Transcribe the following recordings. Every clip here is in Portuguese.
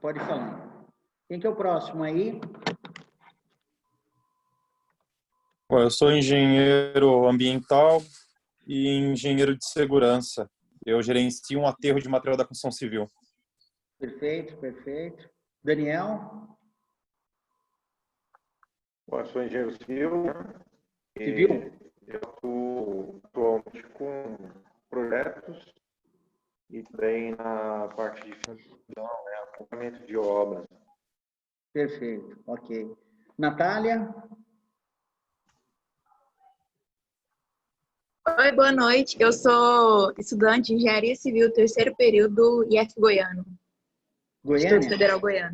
Pode falar. Quem que é o próximo aí? Bom, eu sou engenheiro ambiental e engenheiro de segurança. Eu gerencio um aterro de material da construção civil. Perfeito, perfeito. Daniel? Bom, eu sou engenheiro civil, né? Civil? Eu atuo atualmente com projetos e também na parte de financiação, né? Acompanhamento de obras. Perfeito, ok. Natália? Oi, boa noite. Eu sou estudante de Engenharia Civil, terceiro período, IF Goiano. Instituto Goiânia? Federal Goiano.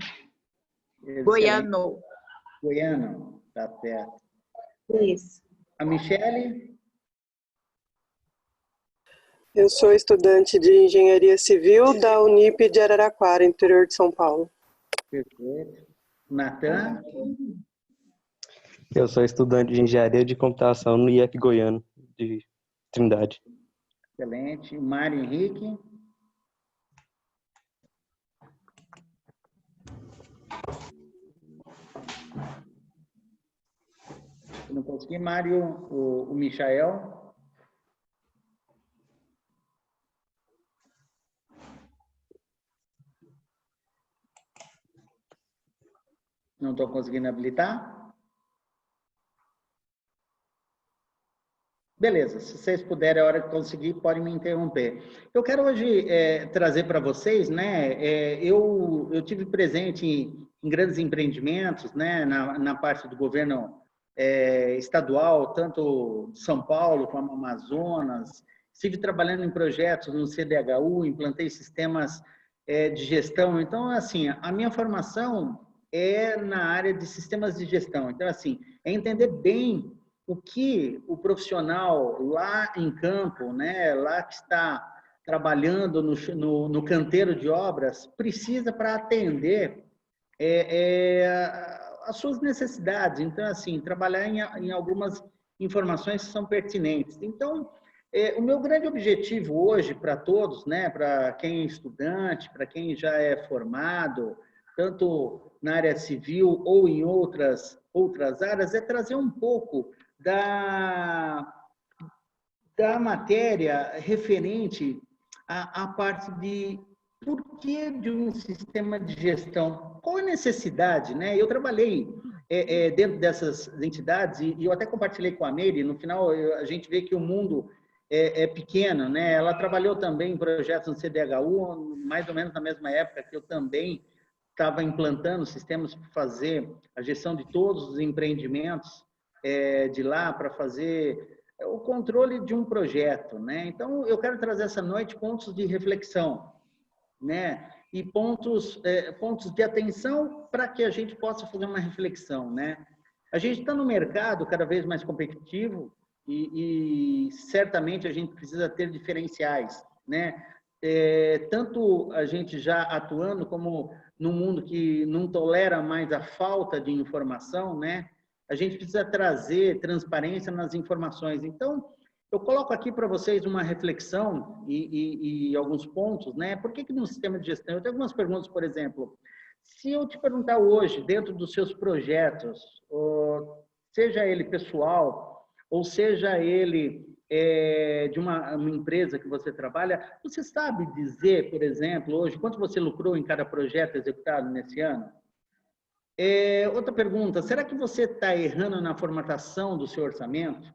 Excelente. Goiano. Goiano, tá certo. Isso. A Michele? Eu sou estudante de Engenharia Civil da Unip de Araraquara, interior de São Paulo. Perfeito. Natan? Eu sou estudante de Engenharia de Computação no IF Goiano, de Trindade. Excelente. Mário Henrique? Eu não consegui. Mário, o Michael? Não estou conseguindo habilitar? Beleza, se vocês puderem, a hora que conseguir, podem me interromper. Eu quero hoje trazer para vocês, né, eu tive presente em grandes empreendimentos, né, na parte do governo estadual, tanto de São Paulo como Amazonas, estive trabalhando em projetos no CDHU, implantei sistemas de gestão. Então, assim, a minha formação é na área de sistemas de gestão. Então, assim, é entender bem o que o profissional lá em campo, né, lá que está trabalhando no canteiro de obras, precisa para atender as suas necessidades. Então, assim, trabalhar em algumas informações que são pertinentes. Então, o meu grande objetivo hoje para todos, né, para quem é estudante, para quem já é formado, tanto na área civil ou em outras áreas, é trazer um pouco da matéria referente à parte de por que de um sistema de gestão, qual a necessidade, né? Eu trabalhei dentro dessas entidades e eu até compartilhei com a Meire, no final a gente vê que o mundo é pequeno, né? Ela trabalhou também em projetos no CDHU, mais ou menos na mesma época que eu também estava implantando sistemas para fazer a gestão de todos os empreendimentos de lá, para fazer o controle de um projeto, né? Então, eu quero trazer essa noite pontos de reflexão, né? E pontos de atenção para que a gente possa fazer uma reflexão, né? A gente está no mercado cada vez mais competitivo e certamente a gente precisa ter diferenciais, né? Tanto a gente já atuando como num mundo que não tolera mais a falta de informação, né? A gente precisa trazer transparência nas informações. Então, eu coloco aqui para vocês uma reflexão e alguns pontos, né? Por que no sistema de gestão? Eu tenho algumas perguntas, por exemplo. Se eu te perguntar hoje, dentro dos seus projetos, seja ele pessoal, ou seja ele de uma empresa que você trabalha, você sabe dizer, por exemplo, hoje, quanto você lucrou em cada projeto executado nesse ano? Outra pergunta, será que você está errando na formatação do seu orçamento?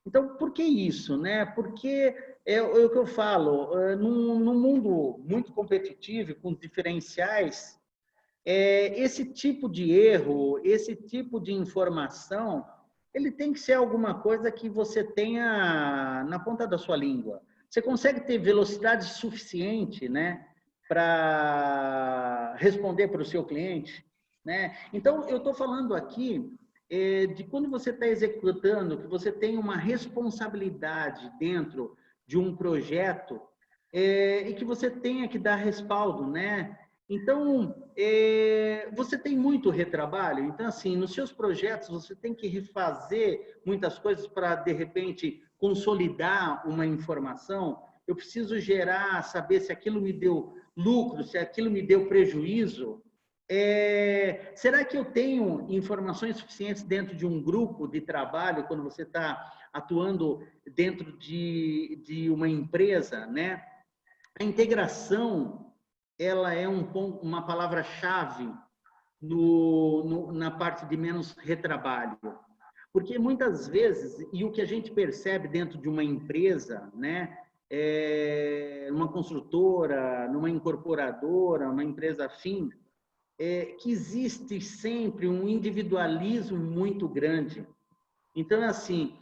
Então, por que isso, né? Porque é o que eu falo, num mundo muito competitivo, com diferenciais, esse tipo de erro, esse tipo de informação, ele tem que ser alguma coisa que você tenha na ponta da sua língua. Você consegue ter velocidade suficiente, né, para responder para o seu cliente, né? Então, eu estou falando aqui de quando você está executando, que você tem uma responsabilidade dentro de um projeto e que você tenha que dar respaldo, né? Então, você tem muito retrabalho. Então, assim, nos seus projetos, você tem que refazer muitas coisas para, de repente, consolidar uma informação. Eu preciso gerar, saber se aquilo me deu lucro, se aquilo me deu prejuízo, será que eu tenho informações suficientes dentro de um grupo de trabalho, quando você está atuando dentro de uma empresa, né? A integração, ela é uma palavra-chave na parte de menos retrabalho. Porque muitas vezes, e o que a gente percebe dentro de uma empresa, né, numa construtora, numa incorporadora, uma empresa afim, que existe sempre um individualismo muito grande. Então, assim,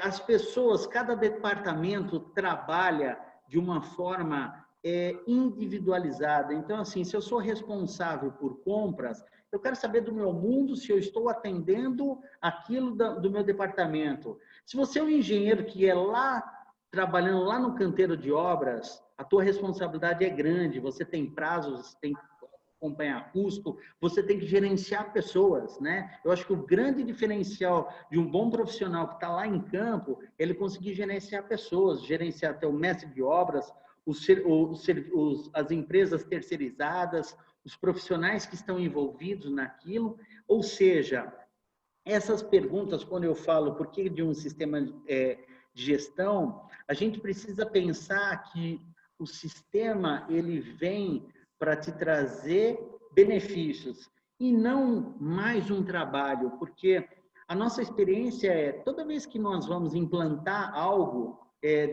as pessoas, cada departamento trabalha de uma forma individualizada. Então, assim, se eu sou responsável por compras, eu quero saber do meu mundo se eu estou atendendo aquilo do meu departamento. Se você é um engenheiro que é lá, trabalhando lá no canteiro de obras, a tua responsabilidade é grande, você tem prazos, você tem que acompanhar custo, você tem que gerenciar pessoas, né? Eu acho que o grande diferencial de um bom profissional que está lá em campo, ele conseguir gerenciar pessoas, gerenciar até o mestre de obras, as empresas terceirizadas, os profissionais que estão envolvidos naquilo. Ou seja, essas perguntas, quando eu falo por que de um sistema de gestão, a gente precisa pensar que o sistema ele vem para te trazer benefícios e não mais um trabalho, porque a nossa experiência é, toda vez que nós vamos implantar algo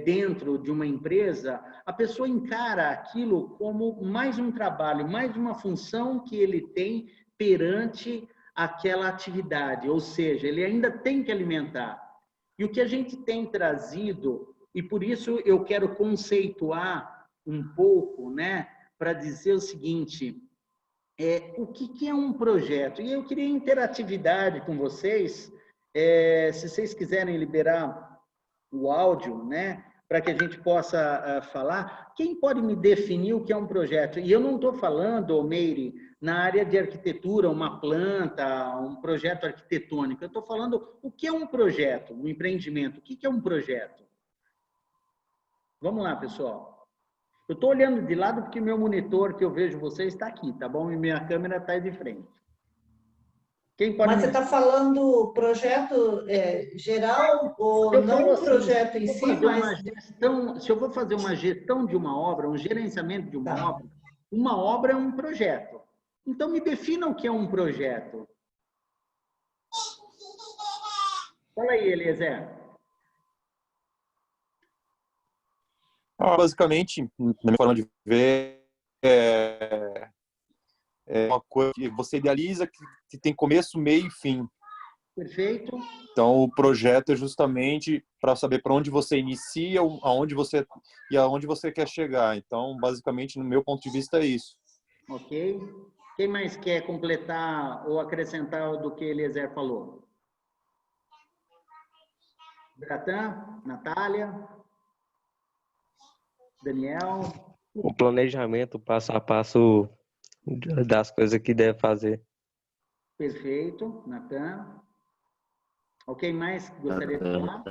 dentro de uma empresa, a pessoa encara aquilo como mais um trabalho, mais uma função que ele tem perante aquela atividade, ou seja, ele ainda tem que alimentar. E o que a gente tem trazido, e por isso eu quero conceituar um pouco, né, para dizer o seguinte, o que é um projeto? E eu queria interatividade com vocês, se vocês quiserem liberar o áudio, né, para que a gente possa falar. Quem pode me definir o que é um projeto? E eu não estou falando, Meire, na área de arquitetura, uma planta, um projeto arquitetônico. Eu estou falando o que é um projeto, um empreendimento. O que é um projeto? Vamos lá, pessoal. Eu estou olhando de lado porque meu monitor que eu vejo vocês está aqui, tá bom? E minha câmera está aí de frente. Quem pode Mas você está falando projeto geral ou não um projeto em si, mas... Se eu vou fazer uma gestão de uma obra, um gerenciamento de uma obra é um projeto. Então, me defina o que é um projeto. Fala aí, Eliezer. Basicamente, na minha forma de ver, é uma coisa que você idealiza que tem começo, meio e fim. Perfeito. Então, o projeto é justamente para saber para onde você inicia, aonde você quer chegar. Então, basicamente, no meu ponto de vista, é isso. Ok. Quem mais quer completar ou acrescentar do que Eliezer falou? Bratan, Natália, Daniel. O planejamento, passo a passo das coisas que deve fazer. Perfeito, Natan. Ok, mais gostaria de falar?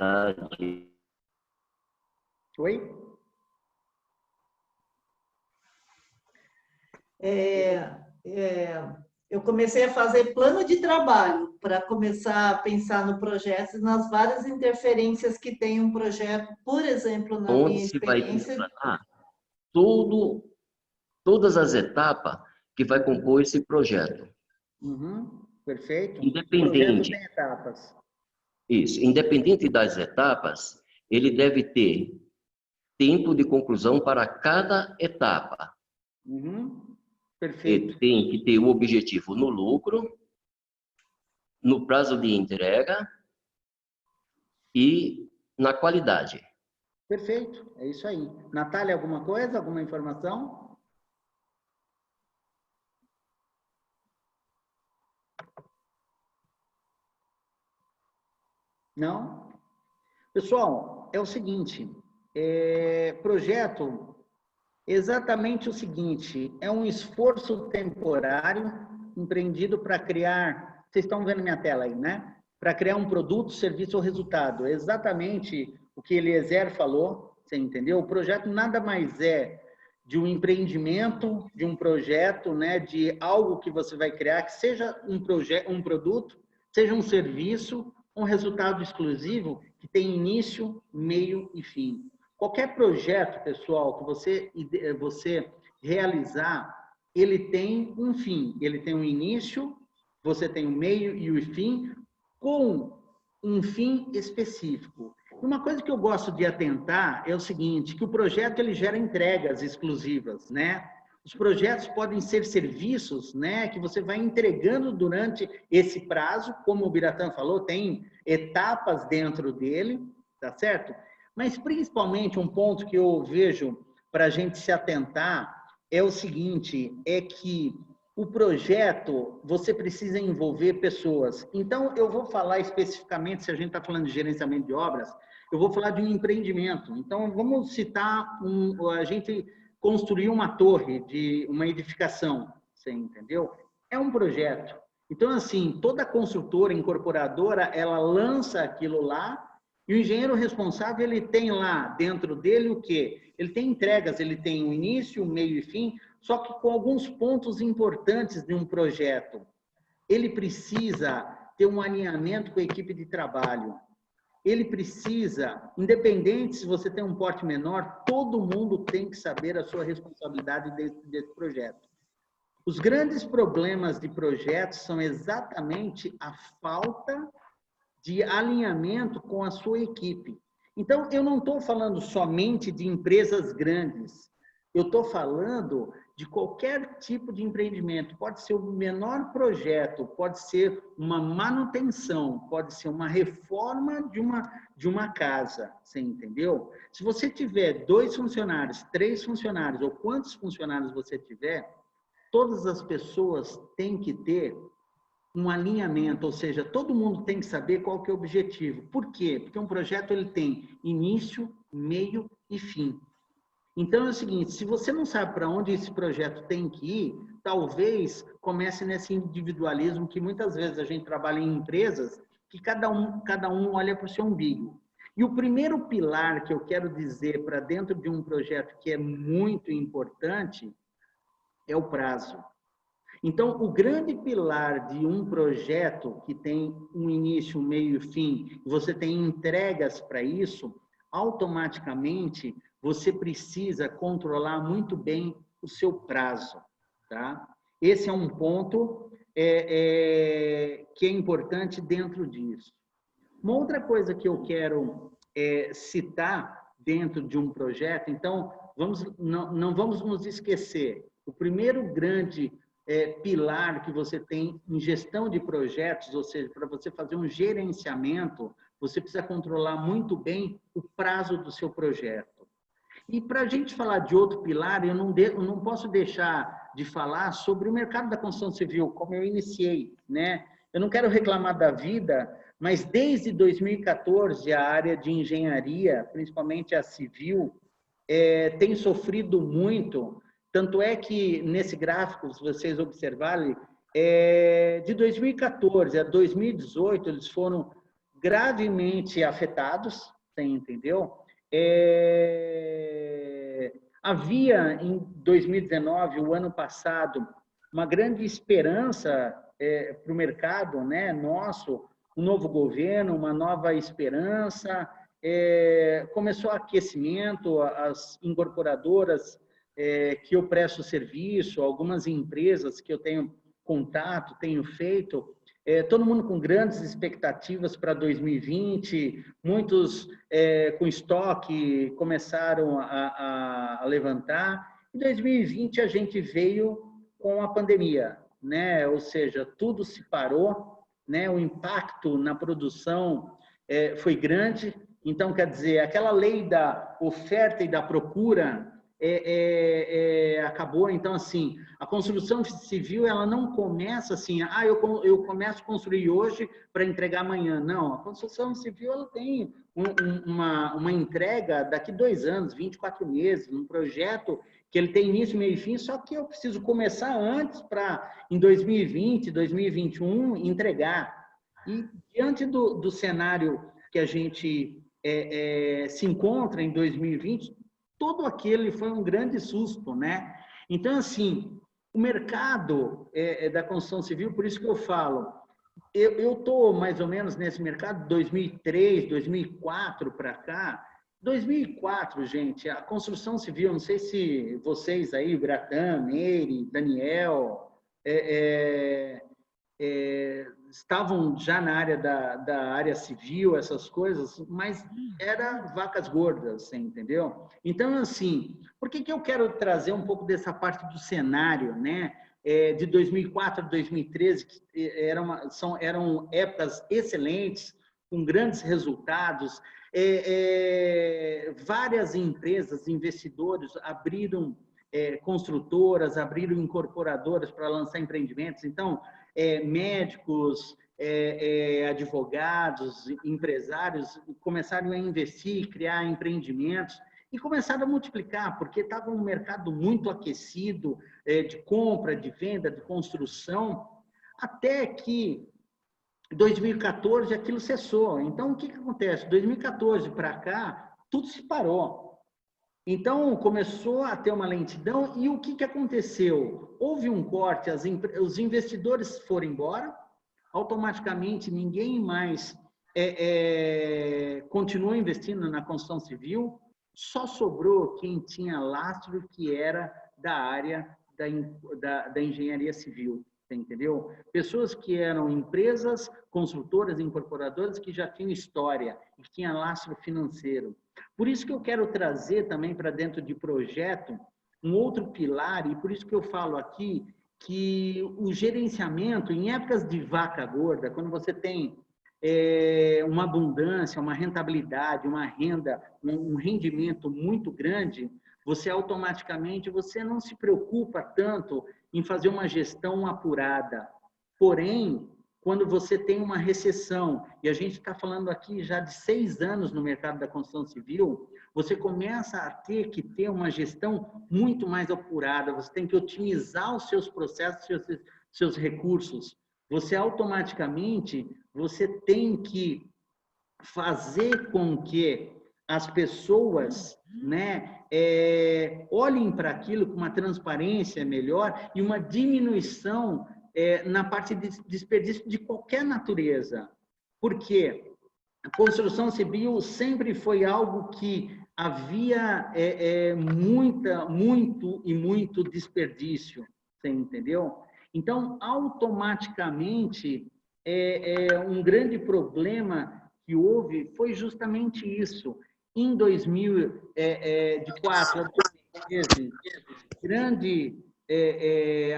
Oi? Eu comecei a fazer plano de trabalho para começar a pensar no projeto e nas várias interferências que tem um projeto, por exemplo, na minha experiência. Todas as etapas que vai compor esse projeto. Uhum, perfeito. Independente. Tem etapas. Isso. Independente das etapas, ele deve ter tempo de conclusão para cada etapa. Uhum, perfeito. Ele tem que ter o objetivo no lucro, no prazo de entrega e na qualidade. Perfeito, é isso aí. Natália, alguma coisa? Alguma informação? Não? Pessoal, é o seguinte, projeto é exatamente o seguinte, é um esforço temporário empreendido para criar, vocês estão vendo minha tela aí, né? Para criar um produto, serviço ou resultado. É exatamente o que Eliezer falou, você entendeu? O projeto nada mais é de um empreendimento, de um projeto, né, de algo que você vai criar, que seja um produto, seja um serviço, um resultado exclusivo que tem início, meio e fim. Qualquer projeto, pessoal, que você realizar, ele tem um fim, ele tem um início, você tem um meio e o fim, com um fim específico. Uma coisa que eu gosto de atentar é o seguinte, que o projeto ele gera entregas exclusivas, né? Os projetos podem ser serviços, né, que você vai entregando durante esse prazo, como o Biratã falou, tem etapas dentro dele, tá certo? Mas principalmente um ponto que eu vejo para a gente se atentar é o seguinte, é que o projeto, você precisa envolver pessoas. Então, eu vou falar especificamente, se a gente está falando de gerenciamento de obras, eu vou falar de um empreendimento. Então, vamos citar, a gente construiu uma torre, de uma edificação, você entendeu? É um projeto. Então, assim, toda construtora, incorporadora, ela lança aquilo lá, e o engenheiro responsável, ele tem lá dentro dele o quê? Ele tem entregas, ele tem o início, o meio e fim, só que com alguns pontos importantes de um projeto. Ele precisa ter um alinhamento com a equipe de trabalho. Ele precisa, independente se você tem um porte menor, todo mundo tem que saber a sua responsabilidade desse projeto. Os grandes problemas de projetos são exatamente a falta de alinhamento com a sua equipe. Então, eu não estou falando somente de empresas grandes, eu estou falando de qualquer tipo de empreendimento. Pode ser o menor projeto, pode ser uma manutenção, pode ser uma reforma de uma casa, você entendeu? Se você tiver 2 funcionários, 3 funcionários, ou quantos funcionários você tiver, todas as pessoas têm que ter um alinhamento, ou seja, todo mundo tem que saber qual que é o objetivo. Por quê? Porque um projeto ele tem início, meio e fim. Então é o seguinte, se você não sabe para onde esse projeto tem que ir, talvez comece nesse individualismo que muitas vezes a gente trabalha em empresas que cada um olha para o seu umbigo. E o primeiro pilar que eu quero dizer para dentro de um projeto que é muito importante é o prazo. Então, o grande pilar de um projeto que tem um início, um meio e fim, você tem entregas para isso, automaticamente você precisa controlar muito bem o seu prazo, tá? Esse é um ponto que é importante dentro disso. Uma outra coisa que eu quero citar dentro de um projeto, então, não vamos nos esquecer, o primeiro grande pilar que você tem em gestão de projetos, ou seja, para você fazer um gerenciamento, você precisa controlar muito bem o prazo do seu projeto. E para a gente falar de outro pilar, eu não posso deixar de falar sobre o mercado da construção civil, como eu iniciei, né? Eu não quero reclamar da vida, mas desde 2014 a área de engenharia, principalmente a civil, tem sofrido muito. Tanto é que nesse gráfico, se vocês observarem, de 2014 a 2018 eles foram gravemente afetados, você entendeu? Havia em 2019, o ano passado, uma grande esperança para o mercado, né, nosso, um novo governo, uma nova esperança, começou o aquecimento, as incorporadoras que eu presto serviço, algumas empresas que eu tenho contato, tenho feito, todo mundo com grandes expectativas para 2020, muitos com estoque começaram a levantar. Em 2020 a gente veio com a pandemia, né? Ou seja, tudo se parou, né? O impacto na produção foi grande. Então, quer dizer, aquela lei da oferta e da procura acabou. Então, assim, a construção civil, ela não começa assim, eu começo a construir hoje para entregar amanhã. Não, a construção civil, ela tem uma entrega daqui 2 anos, 24 meses, um projeto que ele tem início, meio e fim, só que eu preciso começar antes para, em 2020, 2021, entregar. E diante do cenário que a gente se encontra em 2020, todo aquele foi um grande susto, né? Então, assim, o mercado da construção civil, por isso que eu falo, eu estou mais ou menos nesse mercado de 2003, 2004 para cá. 2004, gente, a construção civil, não sei se vocês aí, Bratan, Meire, Daniel, estavam já na área da área civil, essas coisas, mas era vacas gordas, você entendeu? Então, assim, por que eu quero trazer um pouco dessa parte do cenário, né? De 2004 a 2013, que eram épocas excelentes, com grandes resultados. Várias empresas, investidores abriram construtoras, abriram incorporadoras para lançar empreendimentos. Então, médicos, advogados, empresários começaram a investir, criar empreendimentos e começaram a multiplicar, porque estava um mercado muito aquecido de compra, de venda, de construção, até que em 2014 aquilo cessou. Então, o que acontece? 2014 para cá, tudo se parou. Então, começou a ter uma lentidão e o que aconteceu? Houve um corte, os investidores foram embora, automaticamente ninguém mais continuou investindo na construção civil, só sobrou quem tinha lastro, que era da área da engenharia civil, entendeu? Pessoas que eram empresas, construtoras, incorporadoras, que já tinham história, que tinham lastro financeiro. Por isso que eu quero trazer também para dentro de projeto um outro pilar, e por isso que eu falo aqui que o gerenciamento, em épocas de vaca gorda, quando você tem uma abundância, uma rentabilidade, uma renda, um rendimento muito grande, você automaticamente não se preocupa tanto em fazer uma gestão apurada. Porém, quando você tem uma recessão, e a gente está falando aqui já de 6 anos no mercado da construção civil, você começa a ter que ter uma gestão muito mais apurada, você tem que otimizar os seus processos, seus recursos. Você automaticamente, você tem que fazer com que as pessoas, né, olhem para aquilo com uma transparência melhor e uma diminuição na parte de desperdício de qualquer natureza. Porque a construção civil sempre foi algo que havia muito desperdício, você entendeu? Então, automaticamente, um grande problema que houve foi justamente isso. Em 2004 a 2013, grande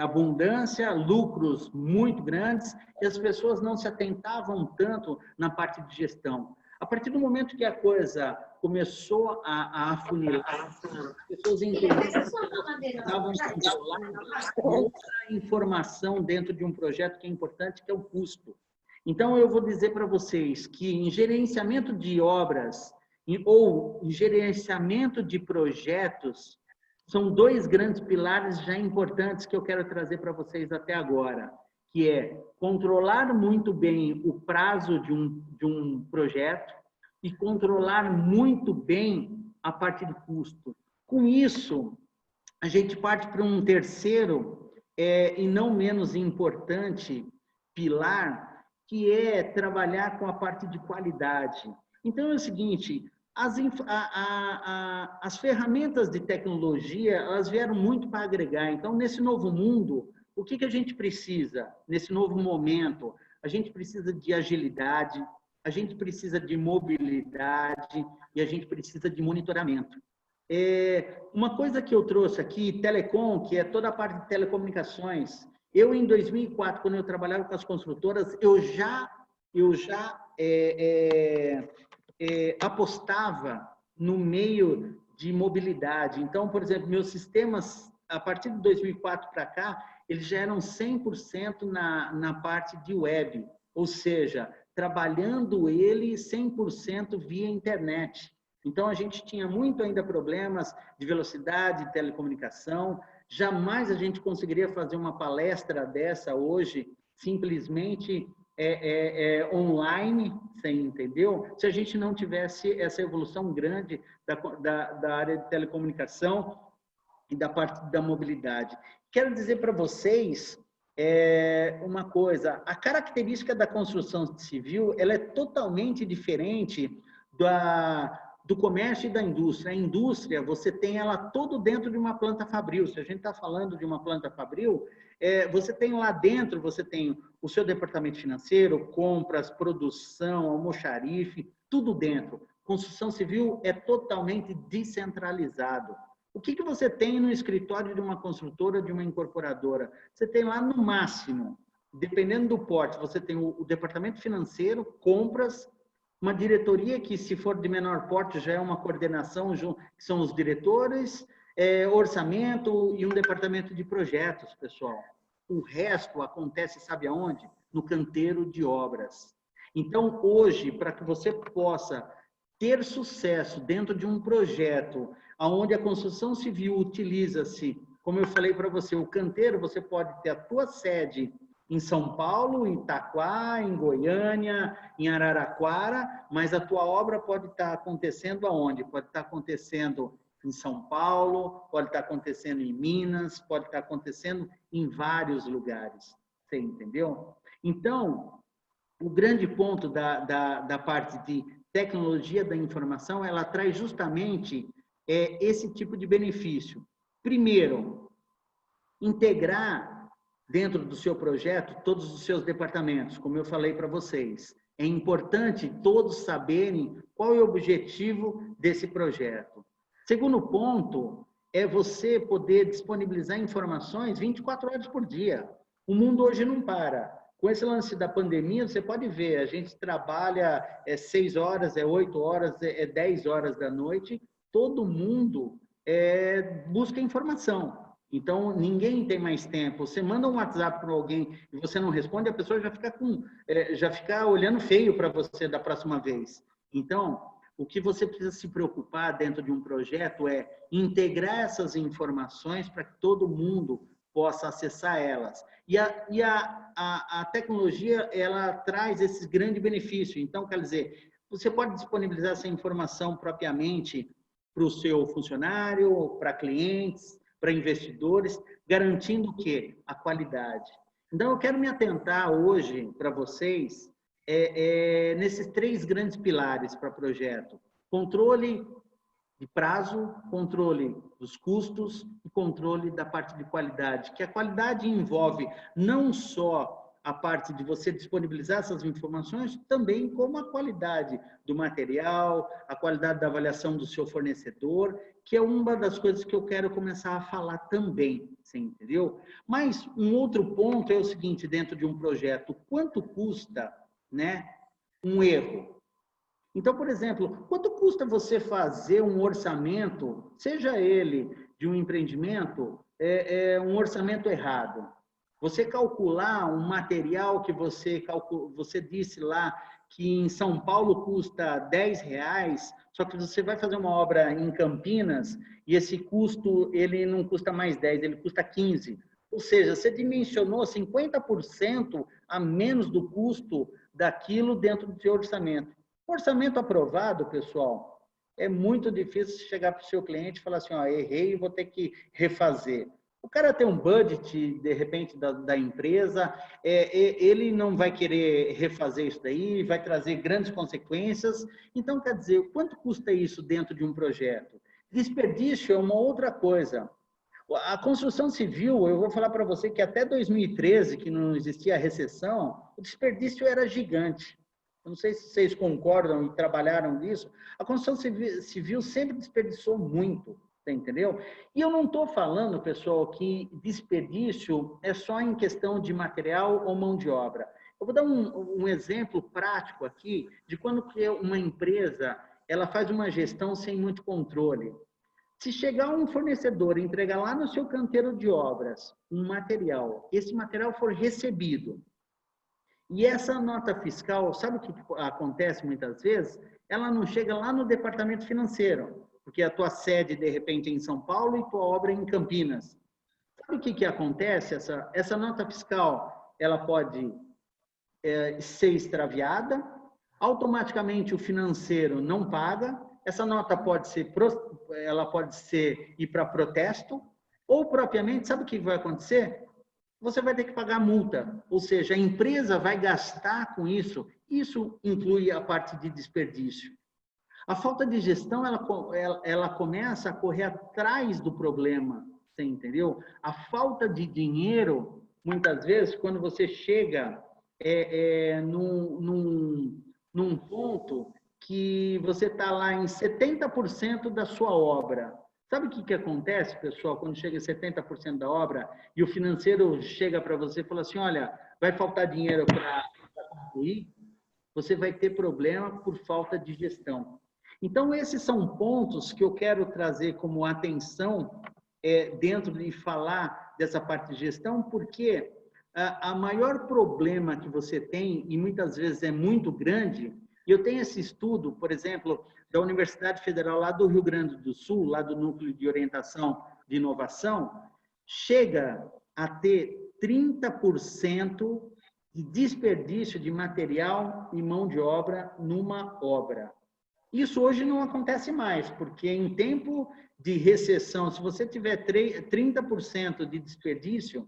abundância, lucros muito grandes, e as pessoas não se atentavam tanto na parte de gestão. A partir do momento que a coisa começou a afunilar, as pessoas entenderam que estavam controlando outra informação dentro de um projeto que é importante, que é o custo. Então, eu vou dizer para vocês que em gerenciamento de obras ou em gerenciamento de projetos, são 2 grandes pilares já importantes que eu quero trazer para vocês até agora, que é controlar muito bem o prazo de um projeto e controlar muito bem a parte de custo. Com isso, a gente parte para um terceiro e não menos importante pilar, que é trabalhar com a parte de qualidade. Então, é o seguinte, as ferramentas de tecnologia, elas vieram muito para agregar. Então, nesse novo mundo, o que a gente precisa? Nesse novo momento, a gente precisa de agilidade, a gente precisa de mobilidade e a gente precisa de monitoramento. Uma coisa que eu trouxe aqui, telecom, que é toda a parte de telecomunicações. Eu, em 2004, quando eu trabalhava com as construtoras, eu já apostava no meio de mobilidade. Então, por exemplo, meus sistemas, a partir de 2004 para cá, eles já eram 100% na parte de web, ou seja, trabalhando ele 100% via internet. Então, a gente tinha muito ainda problemas de velocidade, de telecomunicação. Jamais a gente conseguiria fazer uma palestra dessa hoje, simplesmente online, você entendeu? Se a gente não tivesse essa evolução grande da área de telecomunicação e da parte da mobilidade. Quero dizer para vocês uma coisa, a característica da construção civil, ela é totalmente diferente do comércio e da indústria. A indústria, você tem ela todo dentro de uma planta fabril. Se a gente está falando de uma planta fabril, você tem lá dentro, você tem o seu departamento financeiro, compras, produção, almoxarife, tudo dentro. Construção civil é totalmente descentralizado. O que você tem no escritório de uma construtora, de uma incorporadora? Você tem lá no máximo, dependendo do porte, você tem o departamento financeiro, compras, uma diretoria que, se for de menor porte, já é uma coordenação, que são os diretores, orçamento e um departamento de projetos, pessoal. O resto acontece, sabe aonde? No canteiro de obras. Então, hoje, para que você possa ter sucesso dentro de um projeto onde a construção civil utiliza-se, como eu falei para você, o canteiro, você pode ter a tua sede em São Paulo, em Itaquá, em Goiânia, em Araraquara, mas a tua obra pode estar acontecendo aonde? Pode estar acontecendo em São Paulo, pode estar acontecendo em Minas, pode estar acontecendo em vários lugares. Você entendeu? Então, o grande ponto da parte de tecnologia da informação, ela traz justamente esse tipo de benefício. Primeiro, integrar dentro do seu projeto todos os seus departamentos, como eu falei para vocês. É importante todos saberem qual é o objetivo desse projeto. Segundo ponto, é você poder disponibilizar informações 24 horas por dia. O mundo hoje não para. Com esse lance da pandemia, você pode ver, a gente trabalha 6 horas, 8 horas, 10 horas da noite, todo mundo busca informação. Então, ninguém tem mais tempo. Você manda um WhatsApp para alguém e você não responde, a pessoa já fica olhando feio para você da próxima vez. Então, o que você precisa se preocupar dentro de um projeto é integrar essas informações para que todo mundo possa acessar elas. E a tecnologia, ela traz esses grandes benefícios. Então, quer dizer, você pode disponibilizar essa informação propriamente para o seu funcionário, para clientes, para investidores, garantindo o quê? A qualidade. Então, eu quero me atentar hoje para vocês nesses 3 grandes pilares para projeto. Controle de prazo, controle dos custos e controle da parte de qualidade. Que a qualidade envolve não só a parte de você disponibilizar essas informações, também como a qualidade do material, a qualidade da avaliação do seu fornecedor, que é uma das coisas que eu quero começar a falar também, você entendeu? Mas um outro ponto é o seguinte, dentro de um projeto, quanto custa, né, um erro? Então, por exemplo, quanto custa você fazer um orçamento, seja ele de um empreendimento, um orçamento errado? Você calcular um material que você disse lá que em São Paulo custa R$10, só que você vai fazer uma obra em Campinas e esse custo, ele não custa mais 10, ele custa 15. Ou seja, você dimensionou 50% a menos do custo daquilo dentro do seu orçamento. Orçamento aprovado, pessoal, é muito difícil chegar para o seu cliente e falar assim, ó, errei, vou ter que refazer. O cara tem um budget, de repente, da empresa, ele não vai querer refazer isso daí, vai trazer grandes consequências. Então, quer dizer, quanto custa isso dentro de um projeto? Desperdício é uma outra coisa. A construção civil, eu vou falar para você que até 2013, que não existia a recessão, o desperdício era gigante. Eu não sei se vocês concordam e trabalharam nisso. A construção civil sempre desperdiçou muito. Você entendeu? E eu não estou falando, pessoal, que desperdício é só em questão de material ou mão de obra. Eu vou dar um exemplo prático aqui de quando que uma empresa ela faz uma gestão sem muito controle. Se chegar um fornecedor e entregar lá no seu canteiro de obras um material, esse material for recebido, e essa nota fiscal, sabe o que acontece muitas vezes? Ela não chega lá no departamento financeiro, porque a tua sede, de repente, é em São Paulo e tua obra é em Campinas. Sabe o que acontece? Essa nota fiscal, ela pode ser extraviada, automaticamente o financeiro não paga, essa nota pode ser ir para protesto, ou propriamente, sabe o que vai acontecer? Você vai ter que pagar multa, ou seja, a empresa vai gastar com isso. Isso inclui a parte de desperdício. A falta de gestão, ela começa a correr atrás do problema, você entendeu? A falta de dinheiro, muitas vezes, quando você chega num ponto que você está lá em 70% da sua obra. Sabe o que acontece, pessoal, quando chega em 70% da obra e o financeiro chega para você e fala assim, olha, vai faltar dinheiro para concluir? Você vai ter problema por falta de gestão. Então, esses são pontos que eu quero trazer como atenção dentro de falar dessa parte de gestão, porque a maior problema que você tem, e muitas vezes é muito grande, e eu tenho esse estudo, por exemplo, da Universidade Federal lá do Rio Grande do Sul, lá do Núcleo de Orientação de Inovação, chega a ter 30% de desperdício de material e mão de obra numa obra. Isso hoje não acontece mais, porque em tempo de recessão, se você tiver 30% de desperdício,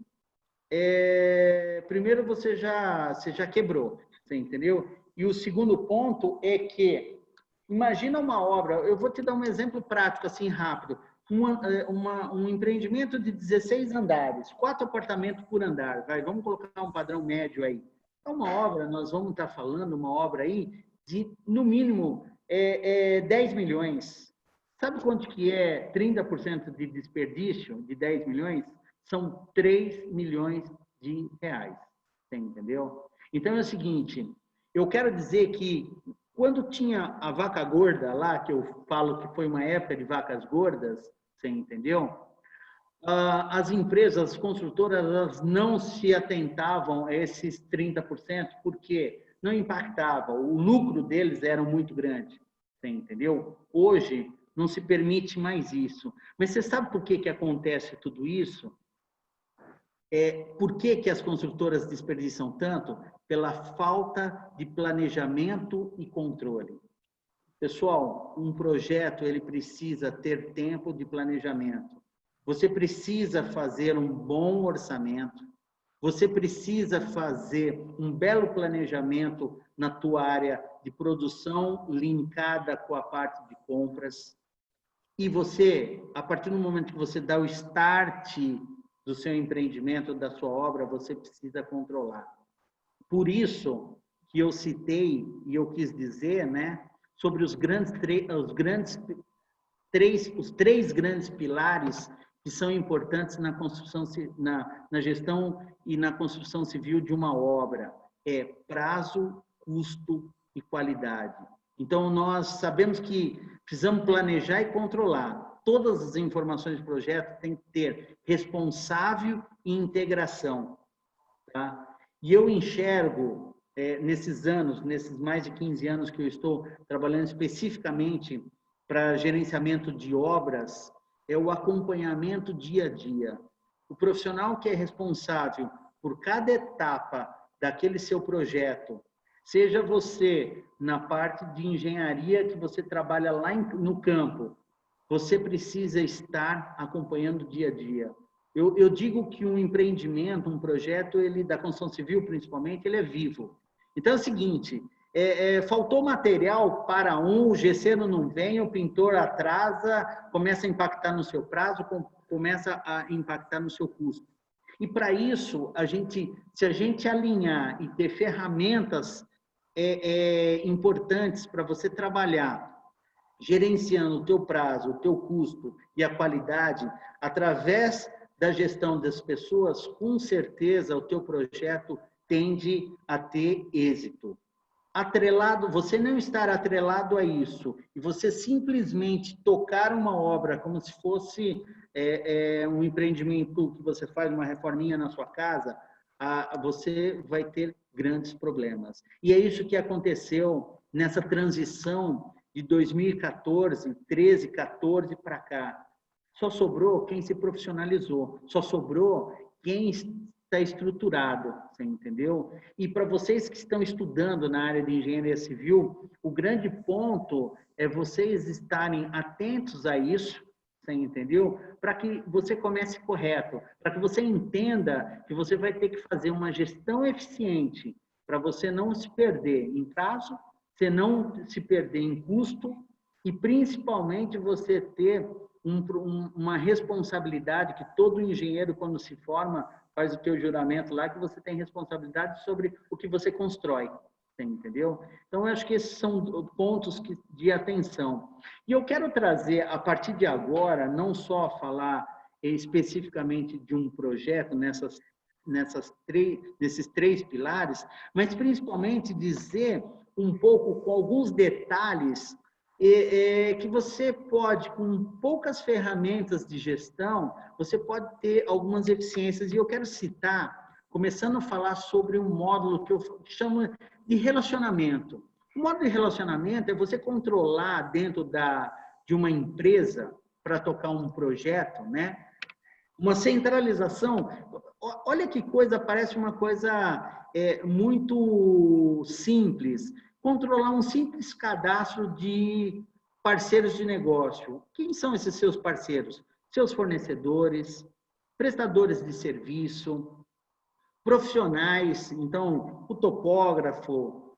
primeiro você já quebrou, você entendeu? E o segundo ponto é que, imagina uma obra, eu vou te dar um exemplo prático, assim, rápido. Um empreendimento de 16 andares, 4 apartamentos por andar, vamos colocar um padrão médio aí. É uma obra, nós vamos estar falando, uma obra aí de, no mínimo, 10 milhões. Sabe quanto que é 30% de desperdício de 10 milhões? São 3 milhões de reais. Você entendeu? Então é o seguinte, eu quero dizer que quando tinha a vaca gorda lá, que eu falo que foi uma época de vacas gordas, você entendeu? As empresas, as construtoras, elas não se atentavam a esses 30%, porque não impactava, o lucro deles era muito grande, você entendeu? Hoje não se permite mais isso. Mas você sabe por que acontece tudo isso? Por que as construtoras desperdiçam tanto? Pela falta de planejamento e controle. Pessoal, um projeto ele precisa ter tempo de planejamento. Você precisa fazer um bom orçamento. Você precisa fazer um belo planejamento na tua área de produção linkada com a parte de compras. E você, a partir do momento que você dá o start do seu empreendimento, da sua obra, você precisa controlar. Por isso que eu citei e eu quis dizer, né, sobre os três grandes pilares que são importantes na construção, na gestão e na construção civil de uma obra. Prazo, custo e qualidade. Então, nós sabemos que precisamos planejar e controlar. Todas as informações do projeto têm que ter responsável e integração. Tá? E eu enxergo, nesses anos, nesses mais de 15 anos que eu estou trabalhando especificamente para gerenciamento de obras, é o acompanhamento dia a dia. O profissional que é responsável por cada etapa daquele seu projeto, seja você na parte de engenharia que você trabalha lá no campo, você precisa estar acompanhando dia a dia. Eu digo que um empreendimento, um projeto, ele da construção civil principalmente, ele é vivo. Então é o seguinte, faltou material para o gesseiro não vem, o pintor atrasa, começa a impactar no seu prazo, começa a impactar no seu custo. E para isso, se a gente alinhar e ter ferramentas importantes para você trabalhar, gerenciando o teu prazo, o teu custo e a qualidade, através da gestão das pessoas, com certeza o teu projeto tende a ter êxito. Atrelado, você não estar atrelado a isso, e você simplesmente tocar uma obra como se fosse um empreendimento que você faz uma reforminha na sua casa, você vai ter grandes problemas. E é isso que aconteceu nessa transição de 2014, 13, 14 para cá. Só sobrou quem se profissionalizou, só sobrou quem está estruturado, você entendeu? E para vocês que estão estudando na área de engenharia civil, o grande ponto é vocês estarem atentos a isso, você entendeu? Para que você comece correto, para que você entenda que você vai ter que fazer uma gestão eficiente para você não se perder em prazo, você não se perder em custo e principalmente você ter uma responsabilidade que todo engenheiro, quando se forma, faz o teu juramento lá, que você tem responsabilidade sobre o que você constrói, entendeu? Então, eu acho que esses são pontos de atenção. E eu quero trazer, a partir de agora, não só falar especificamente de um projeto nesses três pilares, mas principalmente dizer um pouco com alguns detalhes que você pode, com poucas ferramentas de gestão, você pode ter algumas eficiências. E eu quero citar, começando a falar sobre um módulo que eu chamo de relacionamento. O módulo de relacionamento é você controlar dentro de uma empresa para tocar um projeto, né? Uma centralização. Olha que coisa, parece uma coisa muito simples. Controlar um simples cadastro de parceiros de negócio. Quem são esses seus parceiros? Seus fornecedores, prestadores de serviço, profissionais, então, o topógrafo,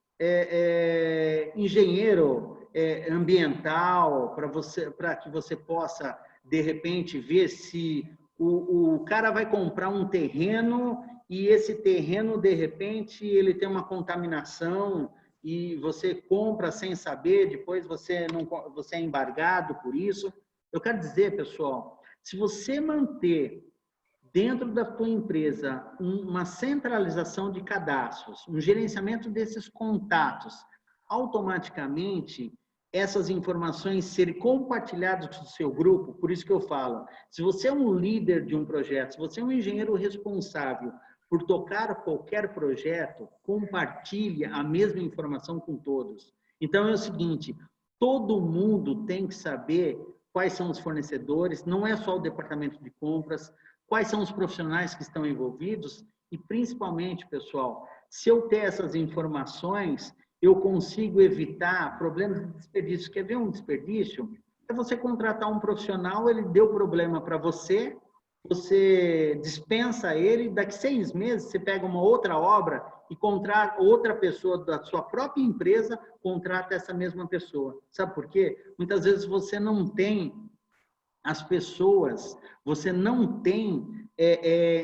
engenheiro ambiental, para que você possa, de repente, ver se o cara vai comprar um terreno e esse terreno, de repente, ele tem uma contaminação e você compra sem saber, depois você é embargado por isso. Eu quero dizer, pessoal, se você manter dentro da tua empresa uma centralização de cadastros, um gerenciamento desses contatos, automaticamente essas informações serem compartilhadas com o seu grupo. Por isso que eu falo, se você é um líder de um projeto, se você é um engenheiro responsável por tocar qualquer projeto, compartilhe a mesma informação com todos. Então é o seguinte, todo mundo tem que saber quais são os fornecedores, não é só o departamento de compras, quais são os profissionais que estão envolvidos e, principalmente, pessoal, se eu ter essas informações, eu consigo evitar problemas de desperdício. Quer ver um desperdício? É você contratar um profissional, ele deu problema para você, você dispensa ele, daqui 6 meses você pega uma outra obra e contrata outra pessoa da sua própria empresa, contrata essa mesma pessoa. Sabe por quê? Muitas vezes você não tem as pessoas, você não tem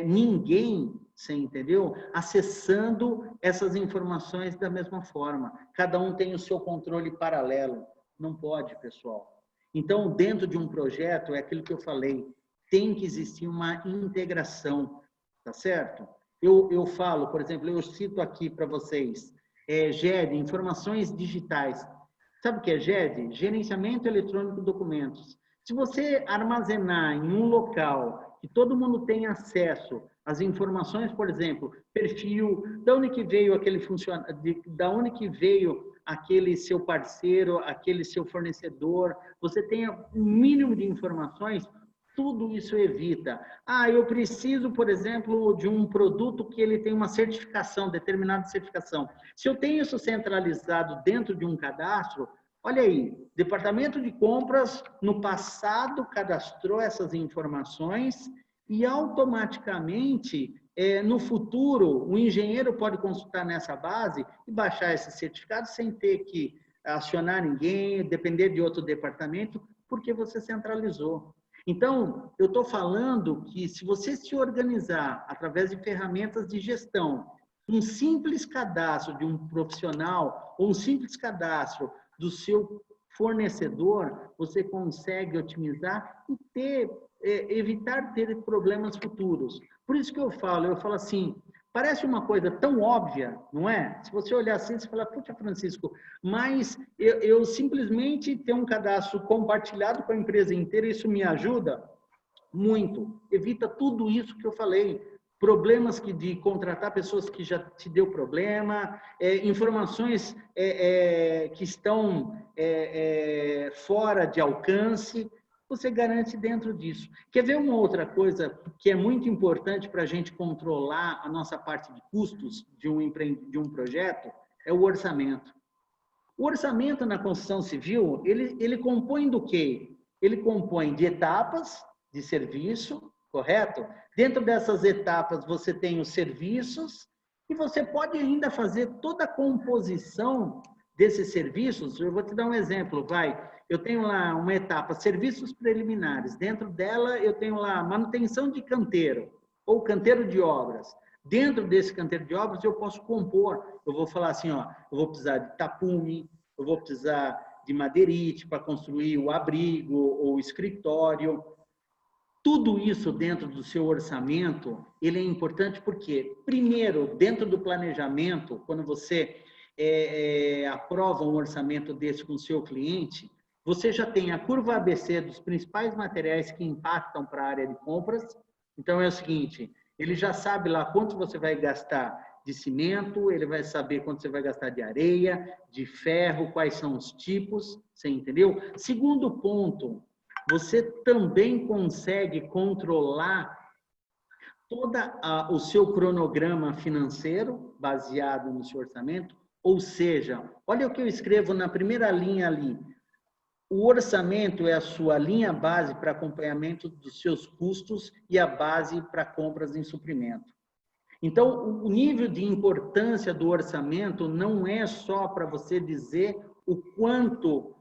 ninguém, você entendeu? Acessando essas informações da mesma forma. Cada um tem o seu controle paralelo. Não pode, pessoal. Então, dentro de um projeto, é aquilo que eu falei, tem que existir uma integração, tá certo? Eu falo, por exemplo, eu cito aqui para vocês, GED, Informações Digitais. Sabe o que é GED? Gerenciamento Eletrônico de Documentos. Se você armazenar em um local que todo mundo tem acesso às informações, por exemplo, perfil, da onde que veio aquele funcionário, da onde que veio aquele seu parceiro, aquele seu fornecedor, você tem um mínimo de informações, tudo isso evita. Eu preciso, por exemplo, de um produto que ele tem uma certificação, determinada certificação. Se eu tenho isso centralizado dentro de um cadastro, olha aí, departamento de compras, no passado, cadastrou essas informações e automaticamente, no futuro, o engenheiro pode consultar nessa base e baixar esse certificado sem ter que acionar ninguém, depender de outro departamento, porque você centralizou. Então, eu estou falando que se você se organizar através de ferramentas de gestão, um simples cadastro de um profissional ou um simples cadastro do seu fornecedor, você consegue otimizar e evitar ter problemas futuros. Por isso que eu falo assim, parece uma coisa tão óbvia, não é? Se você olhar assim, você fala, puxa, Francisco, mas eu simplesmente tenho um cadastro compartilhado com a empresa inteira, isso me ajuda muito. Evita tudo isso que eu falei. Problemas de contratar pessoas que já te deu problema, informações que estão fora de alcance. você garante dentro disso. Quer ver uma outra coisa que é muito importante para a gente controlar a nossa parte de custos de um projeto? É o orçamento. O orçamento na construção civil, ele compõe do quê? Ele compõe de etapas de serviço, correto? Dentro dessas etapas, você tem os serviços e você pode ainda fazer toda a composição desses serviços. Eu vou te dar um exemplo, eu tenho lá uma etapa, serviços preliminares. Dentro dela, eu tenho lá manutenção de canteiro ou canteiro de obras. Dentro desse canteiro de obras, eu posso compor. Eu vou falar assim, eu vou precisar de tapume, eu vou precisar de madeirite para construir o abrigo ou o escritório. Tudo isso dentro do seu orçamento, ele é importante porque, primeiro, dentro do planejamento, quando você aprova um orçamento desse com o seu cliente, você já tem a curva ABC dos principais materiais que impactam para a área de compras. Então, é o seguinte, ele já sabe lá quanto você vai gastar de cimento, ele vai saber quanto você vai gastar de areia, de ferro, quais são os tipos, você entendeu? Segundo ponto, você também consegue controlar todo o seu cronograma financeiro baseado no seu orçamento, ou seja, olha o que eu escrevo na primeira linha ali. O orçamento é a sua linha base para acompanhamento dos seus custos e a base para compras em suprimento. Então, o nível de importância do orçamento não é só para você dizer o quanto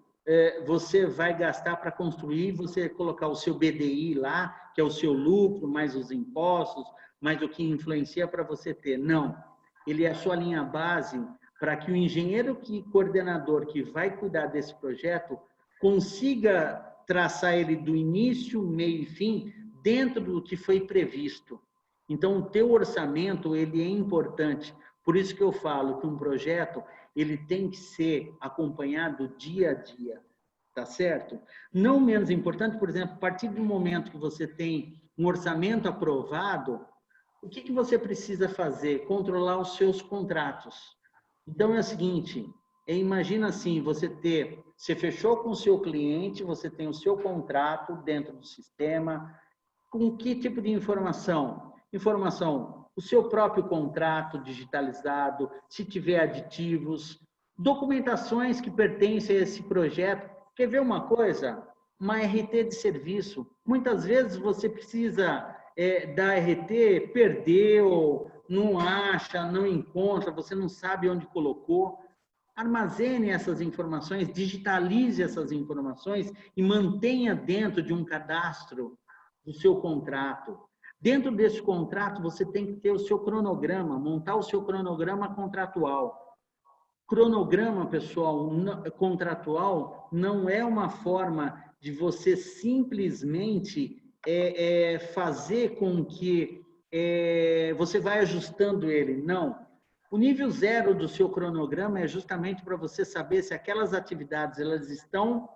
você vai gastar para construir, você colocar o seu BDI lá, que é o seu lucro, mais os impostos, mais o que influencia para você ter. Não, ele é a sua linha base para que o engenheiro coordenador que vai cuidar desse projeto consiga traçar ele do início, meio e fim dentro do que foi previsto. Então, o teu orçamento, ele é importante. Por isso que eu falo que um projeto, ele tem que ser acompanhado dia a dia, tá certo? Não menos importante, por exemplo, a partir do momento que você tem um orçamento aprovado, o que você precisa fazer? Controlar os seus contratos. Então, é o seguinte, imagina assim, você fechou com o seu cliente, você tem o seu contrato dentro do sistema, com que tipo de informação? Informação, o seu próprio contrato digitalizado, se tiver aditivos, documentações que pertencem a esse projeto. Quer ver uma coisa? Uma RT de serviço. Muitas vezes você precisa da RT, perdeu, não acha, não encontra, você não sabe onde colocou. Armazene essas informações, digitalize essas informações e mantenha dentro de um cadastro do seu contrato. Dentro desse contrato, você tem que ter o seu cronograma, montar o seu cronograma contratual. Cronograma, pessoal, contratual não é uma forma de você simplesmente fazer com que você vai ajustando ele. Não. O nível 0 do seu cronograma é justamente para você saber se aquelas atividades elas estão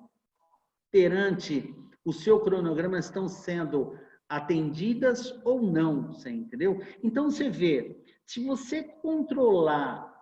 perante o seu cronograma, estão sendo atendidas ou não, você entendeu? Então, você vê, se você controlar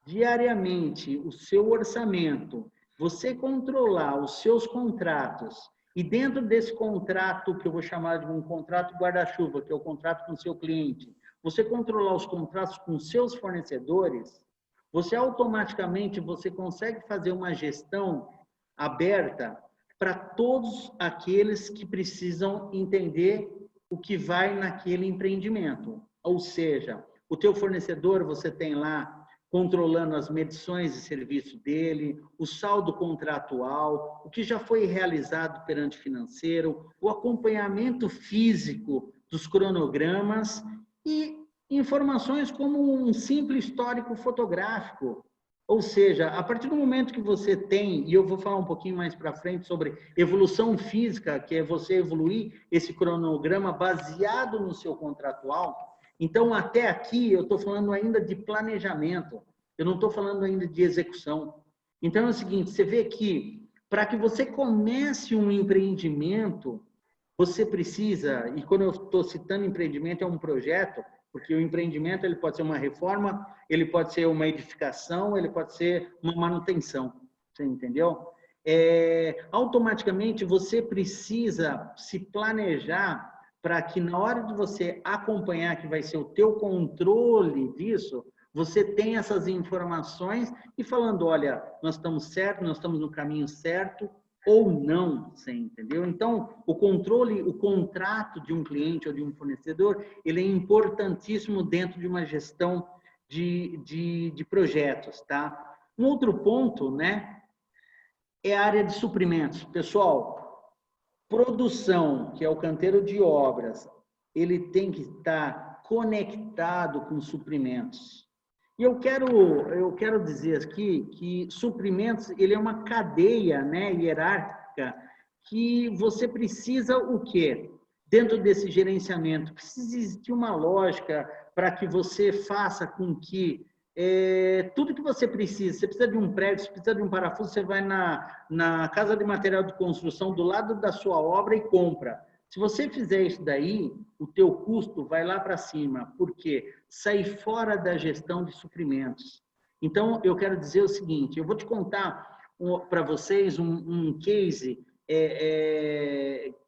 diariamente o seu orçamento, você controlar os seus contratos, e dentro desse contrato, que eu vou chamar de um contrato guarda-chuva, que é o contrato com o seu cliente, você controlar os contratos com seus fornecedores, você automaticamente consegue fazer uma gestão aberta para todos aqueles que precisam entender o que vai naquele empreendimento. Ou seja, o teu fornecedor, você tem lá controlando as medições de serviço dele, o saldo contratual, o que já foi realizado perante financeiro, o acompanhamento físico dos cronogramas e informações como um simples histórico fotográfico. Ou seja, a partir do momento que você tem, e eu vou falar um pouquinho mais para frente sobre evolução física, que é você evoluir esse cronograma baseado no seu contratual. Então, até aqui, eu estou falando ainda de planejamento, eu não estou falando ainda de execução. Então, é o seguinte, você vê que, para que você comece um empreendimento, você precisa, e quando eu estou citando empreendimento, é um projeto, porque o empreendimento ele pode ser uma reforma, ele pode ser uma edificação, ele pode ser uma manutenção, você entendeu? automaticamente você precisa se planejar para que na hora de você acompanhar, que vai ser o teu controle disso, você tenha essas informações e falando, olha, nós estamos certos, nós estamos no caminho certo ou não, você entendeu? Então, o controle, o contrato de um cliente ou de um fornecedor, ele é importantíssimo dentro de uma gestão de projetos, tá? Um outro ponto, né, é a área de suprimentos. Pessoal, produção, que é o canteiro de obras, ele tem que estar conectado com suprimentos. E eu quero dizer aqui que suprimentos, ele é uma cadeia, né, hierárquica, que você precisa o quê? Dentro desse gerenciamento, precisa existir uma lógica para que você faça com que tudo que você precisa de um prédio, você precisa de um parafuso, você vai na casa de material de construção do lado da sua obra e compra. Se você fizer isso daí, o teu custo vai lá para cima, porque sai fora da gestão de suprimentos. Então, eu quero dizer o seguinte, eu vou te contar para vocês um case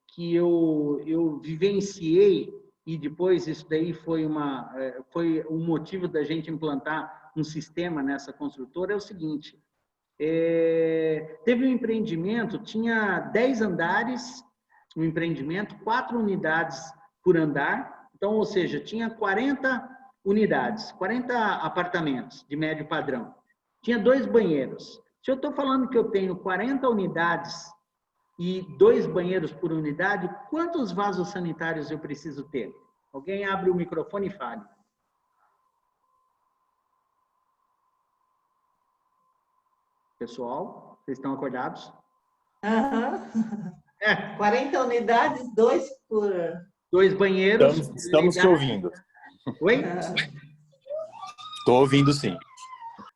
que eu vivenciei e depois isso daí foi um motivo da gente implantar um sistema nessa construtora, é o seguinte, teve um empreendimento, tinha 10 andares, um empreendimento, 4 unidades por andar, então, ou seja, tinha 40 unidades, 40 apartamentos de médio padrão. Tinha 2 banheiros. Se eu estou falando que eu tenho 40 unidades e 2 banheiros por unidade, quantos vasos sanitários eu preciso ter? Alguém abre o microfone e fale. Pessoal, vocês estão acordados? Uhum. 40 unidades, 2 por... 2 banheiros. Estamos te ouvindo. Oi? Estou ouvindo, sim.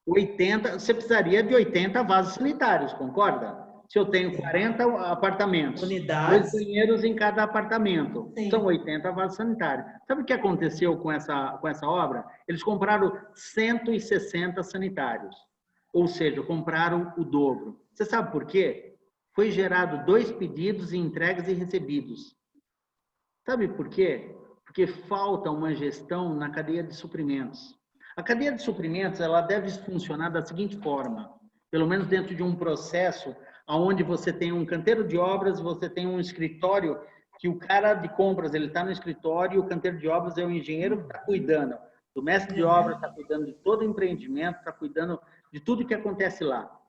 80, você precisaria de 80 vasos sanitários, concorda? Se eu tenho 40 apartamentos, unidades, 2 banheiros em cada apartamento, sim, são 80 vasos sanitários. Sabe o que aconteceu com essa obra? Eles compraram 160 sanitários, ou seja, compraram o dobro. Você sabe por quê? Foi gerado 2 pedidos e entregas e recebidos. Sabe por quê? Porque falta uma gestão na cadeia de suprimentos. A cadeia de suprimentos, ela deve funcionar da seguinte forma, pelo menos dentro de um processo onde você tem um canteiro de obras, você tem um escritório que o cara de compras, ele está no escritório e o canteiro de obras é o engenheiro que está cuidando. O mestre de obras está cuidando de todo o empreendimento, está cuidando de tudo que acontece lá.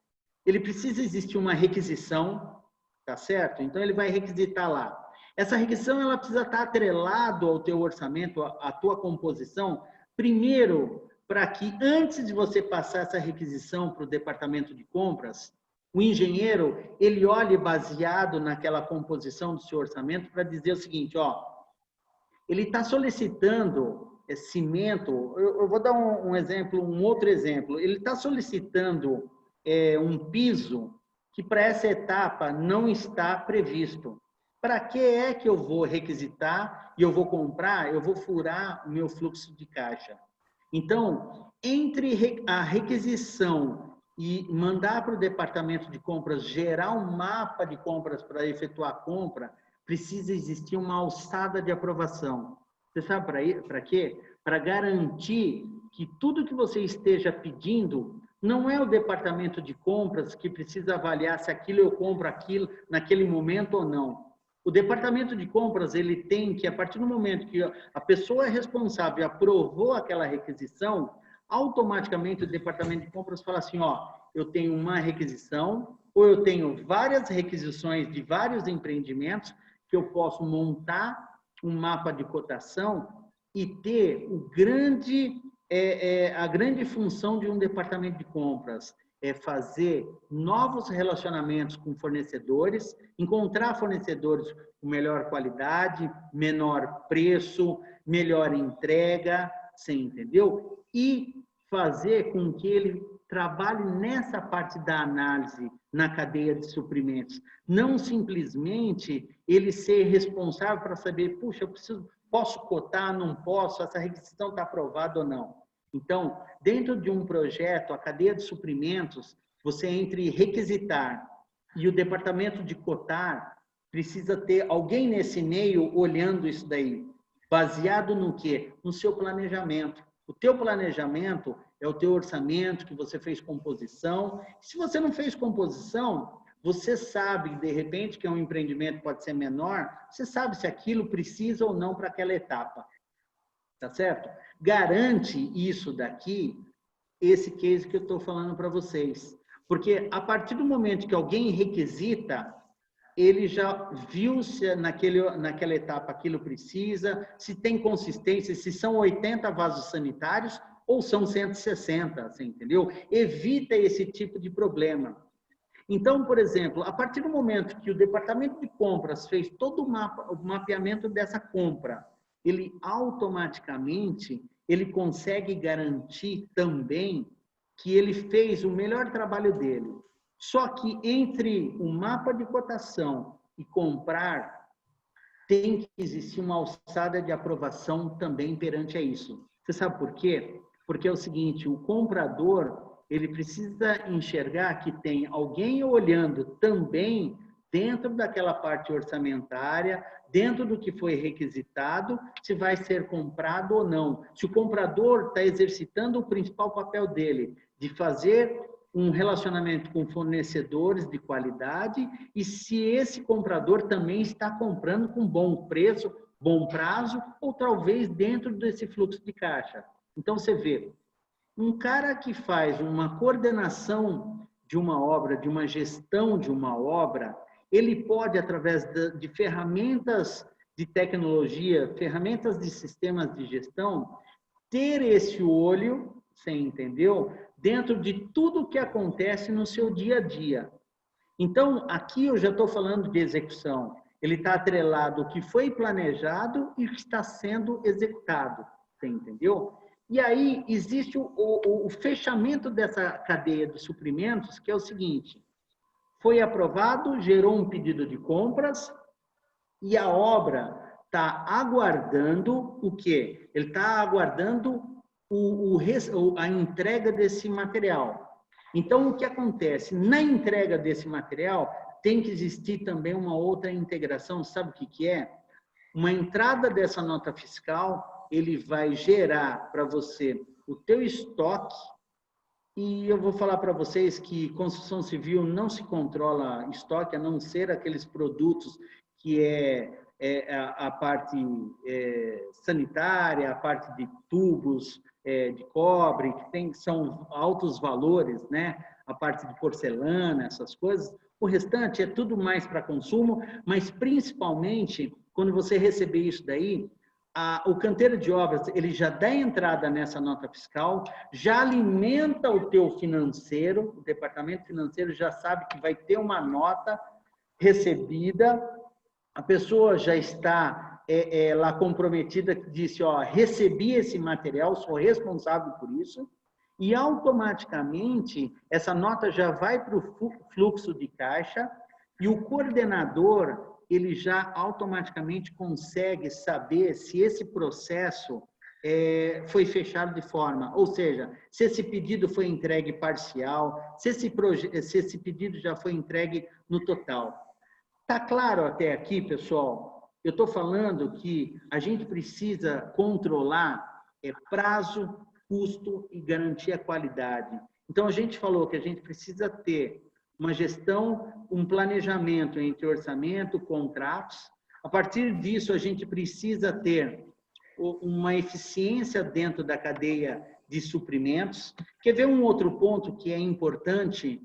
Ele precisa existir uma requisição, tá certo? Então, ele vai requisitar lá. Essa requisição, ela precisa estar atrelado ao teu orçamento, à tua composição, primeiro, para que antes de você passar essa requisição para o departamento de compras, o engenheiro, ele olhe baseado naquela composição do seu orçamento para dizer o seguinte, ó, ele está solicitando cimento, eu vou dar um exemplo, um outro exemplo, ele está solicitando um piso que para essa etapa não está previsto. Para que é que eu vou requisitar e eu vou comprar, eu vou furar o meu fluxo de caixa? Então, entre a requisição e mandar para o departamento de compras gerar um mapa de compras para efetuar a compra, precisa existir uma alçada de aprovação. Você sabe para quê? Para garantir que tudo que você esteja pedindo não é o departamento de compras que precisa avaliar se aquilo eu compro aquilo naquele momento ou não. O departamento de compras, ele tem que, a partir do momento que a pessoa responsável aprovou aquela requisição, automaticamente o departamento de compras fala assim, ó, eu tenho uma requisição ou eu tenho várias requisições de vários empreendimentos que eu posso montar um mapa de cotação e ter a grande função de um departamento de compras é fazer novos relacionamentos com fornecedores, encontrar fornecedores com melhor qualidade, menor preço, melhor entrega, você entendeu? E fazer com que ele trabalhe nessa parte da análise na cadeia de suprimentos. Não simplesmente ele ser responsável para saber, puxa, posso cotar, não posso, essa requisição está aprovada ou não. Então, dentro de um projeto, a cadeia de suprimentos, você entre requisitar, E o departamento de cotar precisa ter alguém nesse meio olhando isso daí. Baseado no quê? No seu planejamento. O teu planejamento é o teu orçamento, que você fez composição. Se você não fez composição, você sabe, de repente, que um empreendimento pode ser menor, você sabe se aquilo precisa ou não para aquela etapa. Tá certo? Garante isso daqui, esse case que eu estou falando para vocês. Porque a partir do momento que alguém requisita, ele já viu se naquela etapa aquilo precisa, se tem consistência, se são 80 vasos sanitários ou são 160, você entendeu? Evita esse tipo de problema. Então, por exemplo, a partir do momento que o departamento de compras fez todo o mapeamento dessa compra, ele automaticamente ele consegue garantir também que ele fez o melhor trabalho dele. Só que entre o mapa de cotação e comprar, tem que existir uma alçada de aprovação também perante a isso. Você sabe por quê? Porque é o seguinte, o comprador, ele precisa enxergar que tem alguém olhando também dentro daquela parte orçamentária, dentro do que foi requisitado, se vai ser comprado ou não. Se o comprador está exercitando o principal papel dele, de fazer um relacionamento com fornecedores de qualidade e se esse comprador também está comprando com bom preço, bom prazo ou talvez dentro desse fluxo de caixa. Então, você vê, um cara que faz uma coordenação de uma obra, de uma gestão de uma obra, ele pode, através de ferramentas de tecnologia, ferramentas de sistemas de gestão, ter esse olho, você entendeu? Dentro de tudo que acontece no seu dia a dia. Então, aqui eu já estou falando de execução. Ele está atrelado ao que foi planejado e que está sendo executado. Você entendeu? E aí existe o fechamento dessa cadeia de suprimentos, que é o seguinte. Foi aprovado, gerou um pedido de compras e a obra está aguardando o quê? Ele está aguardando a entrega desse material. Então, o que acontece? Na entrega desse material, tem que existir também uma outra integração, sabe o que é? Uma entrada dessa nota fiscal, ele vai gerar para você o teu estoque, e eu vou falar para vocês que construção civil não se controla estoque, a não ser aqueles produtos que a parte sanitária, a parte de tubos, de cobre, que são altos valores, né? A parte de porcelana, essas coisas. O restante é tudo mais para consumo, mas principalmente, quando você receber isso daí, o canteiro de obras, ele já dá entrada nessa nota fiscal, já alimenta o teu financeiro, o departamento financeiro já sabe que vai ter uma nota recebida, a pessoa já está lá comprometida, que disse, ó, recebi esse material, sou responsável por isso, e automaticamente essa nota já vai para o fluxo de caixa e o coordenador, ele já automaticamente consegue saber se esse processo foi fechado de forma, ou seja, se esse pedido foi entregue parcial, se esse pedido já foi entregue no total. Tá claro até aqui, pessoal? Eu estou falando que a gente precisa controlar prazo, custo e garantir a qualidade. Então, a gente falou que a gente precisa ter uma gestão, um planejamento entre orçamento, contratos. A partir disso, a gente precisa ter uma eficiência dentro da cadeia de suprimentos. Quer ver um outro ponto que é importante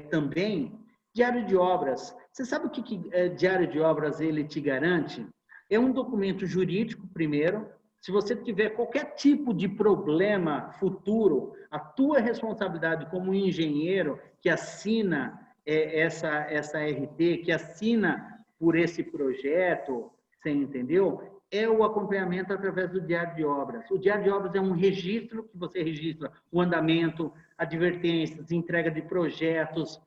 também? Diário de obras. Você sabe o que diário de obras ele te garante? É um documento jurídico, primeiro. Se você tiver qualquer tipo de problema futuro, a tua responsabilidade como engenheiro que assina essa RT, que assina por esse projeto, você entendeu? É o acompanhamento através do diário de obras. O diário de obras é um registro que você registra o andamento, advertências, entrega de projetos,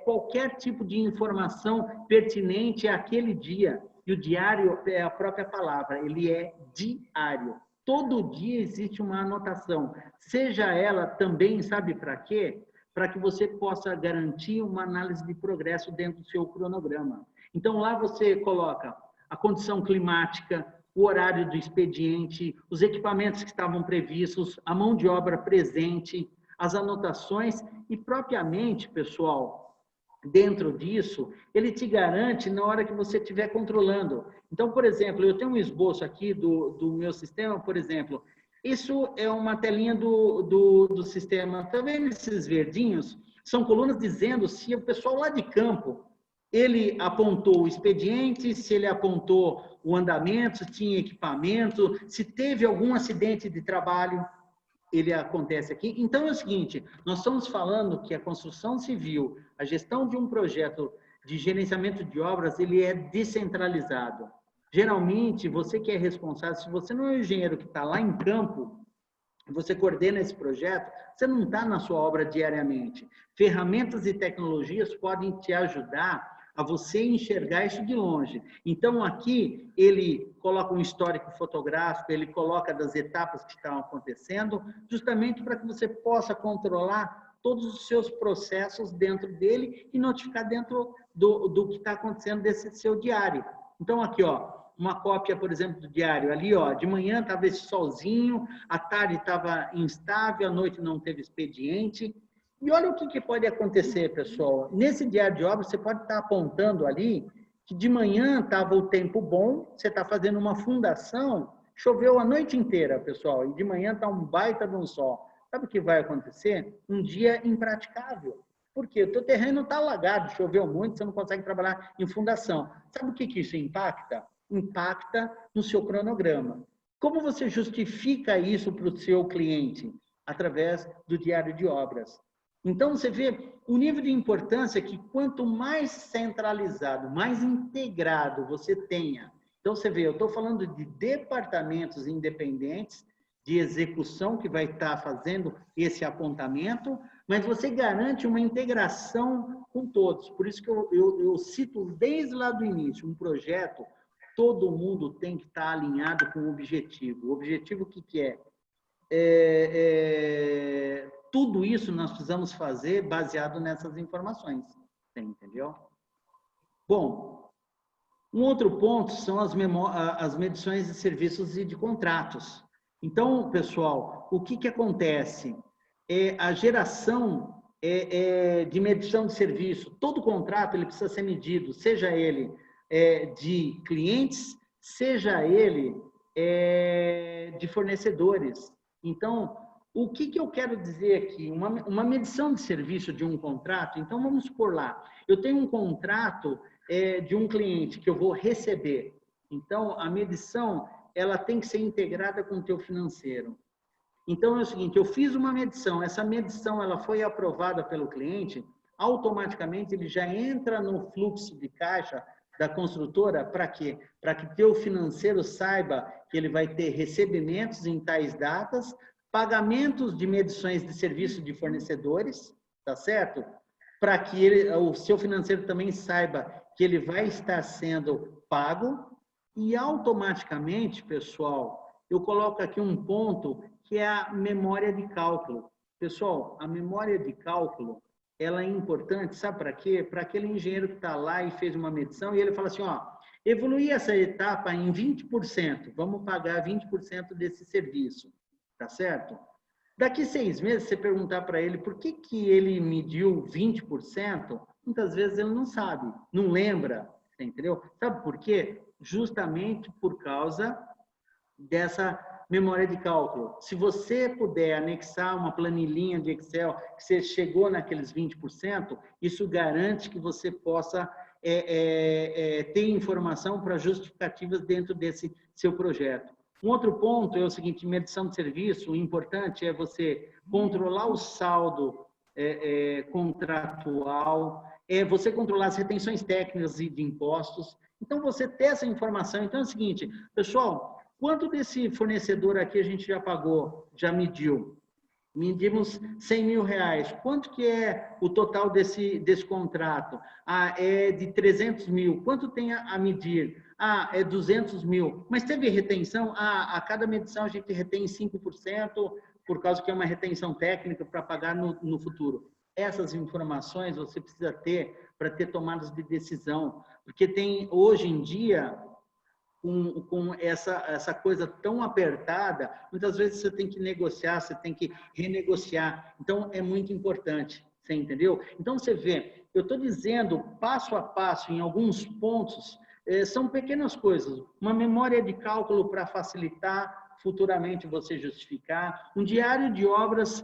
qualquer tipo de informação pertinente àquele dia. E o diário é a própria palavra, ele é diário. Todo dia existe uma anotação. Seja ela também, sabe para quê? para que você possa garantir uma análise de progresso dentro do seu cronograma. Então, lá você coloca a condição climática, o horário do expediente, os equipamentos que estavam previstos, a mão de obra presente, as anotações e, propriamente, pessoal, dentro disso, ele te garante na hora que você estiver controlando. Então, por exemplo, eu tenho um esboço aqui do meu sistema, por exemplo, isso é uma telinha do sistema. Tá vendo esses verdinhos? São colunas dizendo se o pessoal lá de campo, ele apontou o expediente, se ele apontou o andamento, se tinha equipamento, se teve algum acidente de trabalho, ele acontece aqui. Então, é o seguinte, nós estamos falando que a construção civil, a gestão de um projeto de gerenciamento de obras, ele é descentralizado. Geralmente, você que é responsável, se você não é um engenheiro que está lá em campo, você coordena esse projeto, você não está na sua obra diariamente. Ferramentas e tecnologias podem te ajudar a você enxergar isso de longe. Então, aqui, ele coloca um histórico fotográfico, ele coloca das etapas que estão acontecendo, justamente para que você possa controlar todos os seus processos dentro dele e notificar dentro do que está acontecendo desse seu diário. Então, aqui, ó, uma cópia, por exemplo, do diário. Ali, ó, de manhã estava esse solzinho, à tarde estava instável, à noite não teve expediente. E olha o que pode acontecer, pessoal. Nesse diário de obra, você pode estar apontando ali que de manhã estava o tempo bom, você está fazendo uma fundação, choveu a noite inteira, pessoal, e de manhã está um baita de um sol. Sabe o que vai acontecer? Um dia impraticável. Por quê? O teu terreno está alagado, choveu muito, você não consegue trabalhar em fundação. Sabe o que isso impacta? Impacta no seu cronograma. Como você justifica isso para o seu cliente? Através do diário de obras. Então, você vê o nível de importância que quanto mais centralizado, mais integrado você tenha. Então, você vê, eu estou falando de departamentos independentes de execução que vai estar fazendo esse apontamento, mas você garante uma integração com todos. Por isso que eu cito desde lá do início, um projeto, todo mundo tem que estar alinhado com o objetivo. O objetivo, o que é? Tudo isso nós precisamos fazer baseado nessas informações, entendeu? Bom, um outro ponto são as medições de serviços e de contratos. Então, pessoal, o que acontece? A geração de medição de serviço, todo contrato ele precisa ser medido, seja ele de clientes, seja ele de fornecedores. Então, o que eu quero dizer aqui? Uma medição de serviço de um contrato, então vamos supor lá, eu tenho um contrato de um cliente que eu vou receber. Então, a medição, ela tem que ser integrada com o teu financeiro. Então, é o seguinte, eu fiz uma medição, essa medição ela foi aprovada pelo cliente, automaticamente ele já entra no fluxo de caixa da construtora, para quê? Para que teu financeiro saiba que ele vai ter recebimentos em tais datas, pagamentos de medições de serviço de fornecedores, tá certo? Para que o seu financeiro também saiba que ele vai estar sendo pago e automaticamente, pessoal, eu coloco aqui um ponto que é a memória de cálculo. Pessoal, a memória de cálculo, ela é importante, sabe para quê? Para aquele engenheiro que está lá e fez uma medição e ele fala assim, ó, evoluir essa etapa em 20%, vamos pagar 20% desse serviço. Tá certo? Daqui 6 meses, você perguntar para ele por que ele mediu 20%, muitas vezes ele não sabe, não lembra, entendeu? Sabe por quê? Justamente por causa dessa memória de cálculo. Se você puder anexar uma planilhinha de Excel que você chegou naqueles 20%, isso garante que você possa ter informação para justificativas dentro desse seu projeto. Um outro ponto é o seguinte, medição de serviço, o importante é você controlar o saldo contratual, você controlar as retenções técnicas e de impostos. Então, você ter essa informação. Então, é o seguinte, pessoal, quanto desse fornecedor aqui a gente já pagou, já mediu? Medimos R$100 mil. Quanto que é o total desse contrato? É de 300 mil. Quanto tem a medir? É 200 mil. Mas teve retenção? A cada medição a gente retém 5%, por causa que é uma retenção técnica para pagar no futuro. essas informações você precisa ter para ter tomadas de decisão. Porque tem, hoje em dia, com essa coisa tão apertada, muitas vezes você tem que negociar, você tem que renegociar. Então, é muito importante, você entendeu? Então, você vê, eu estou dizendo passo a passo, em alguns pontos, são pequenas coisas. Uma memória de cálculo para facilitar futuramente você justificar, um diário de obras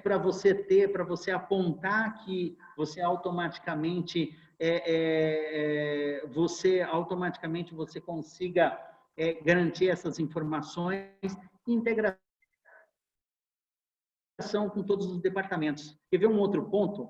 para você ter, para você apontar que você automaticamente você consiga garantir essas informações, e integração com todos os departamentos. Quer ver um outro ponto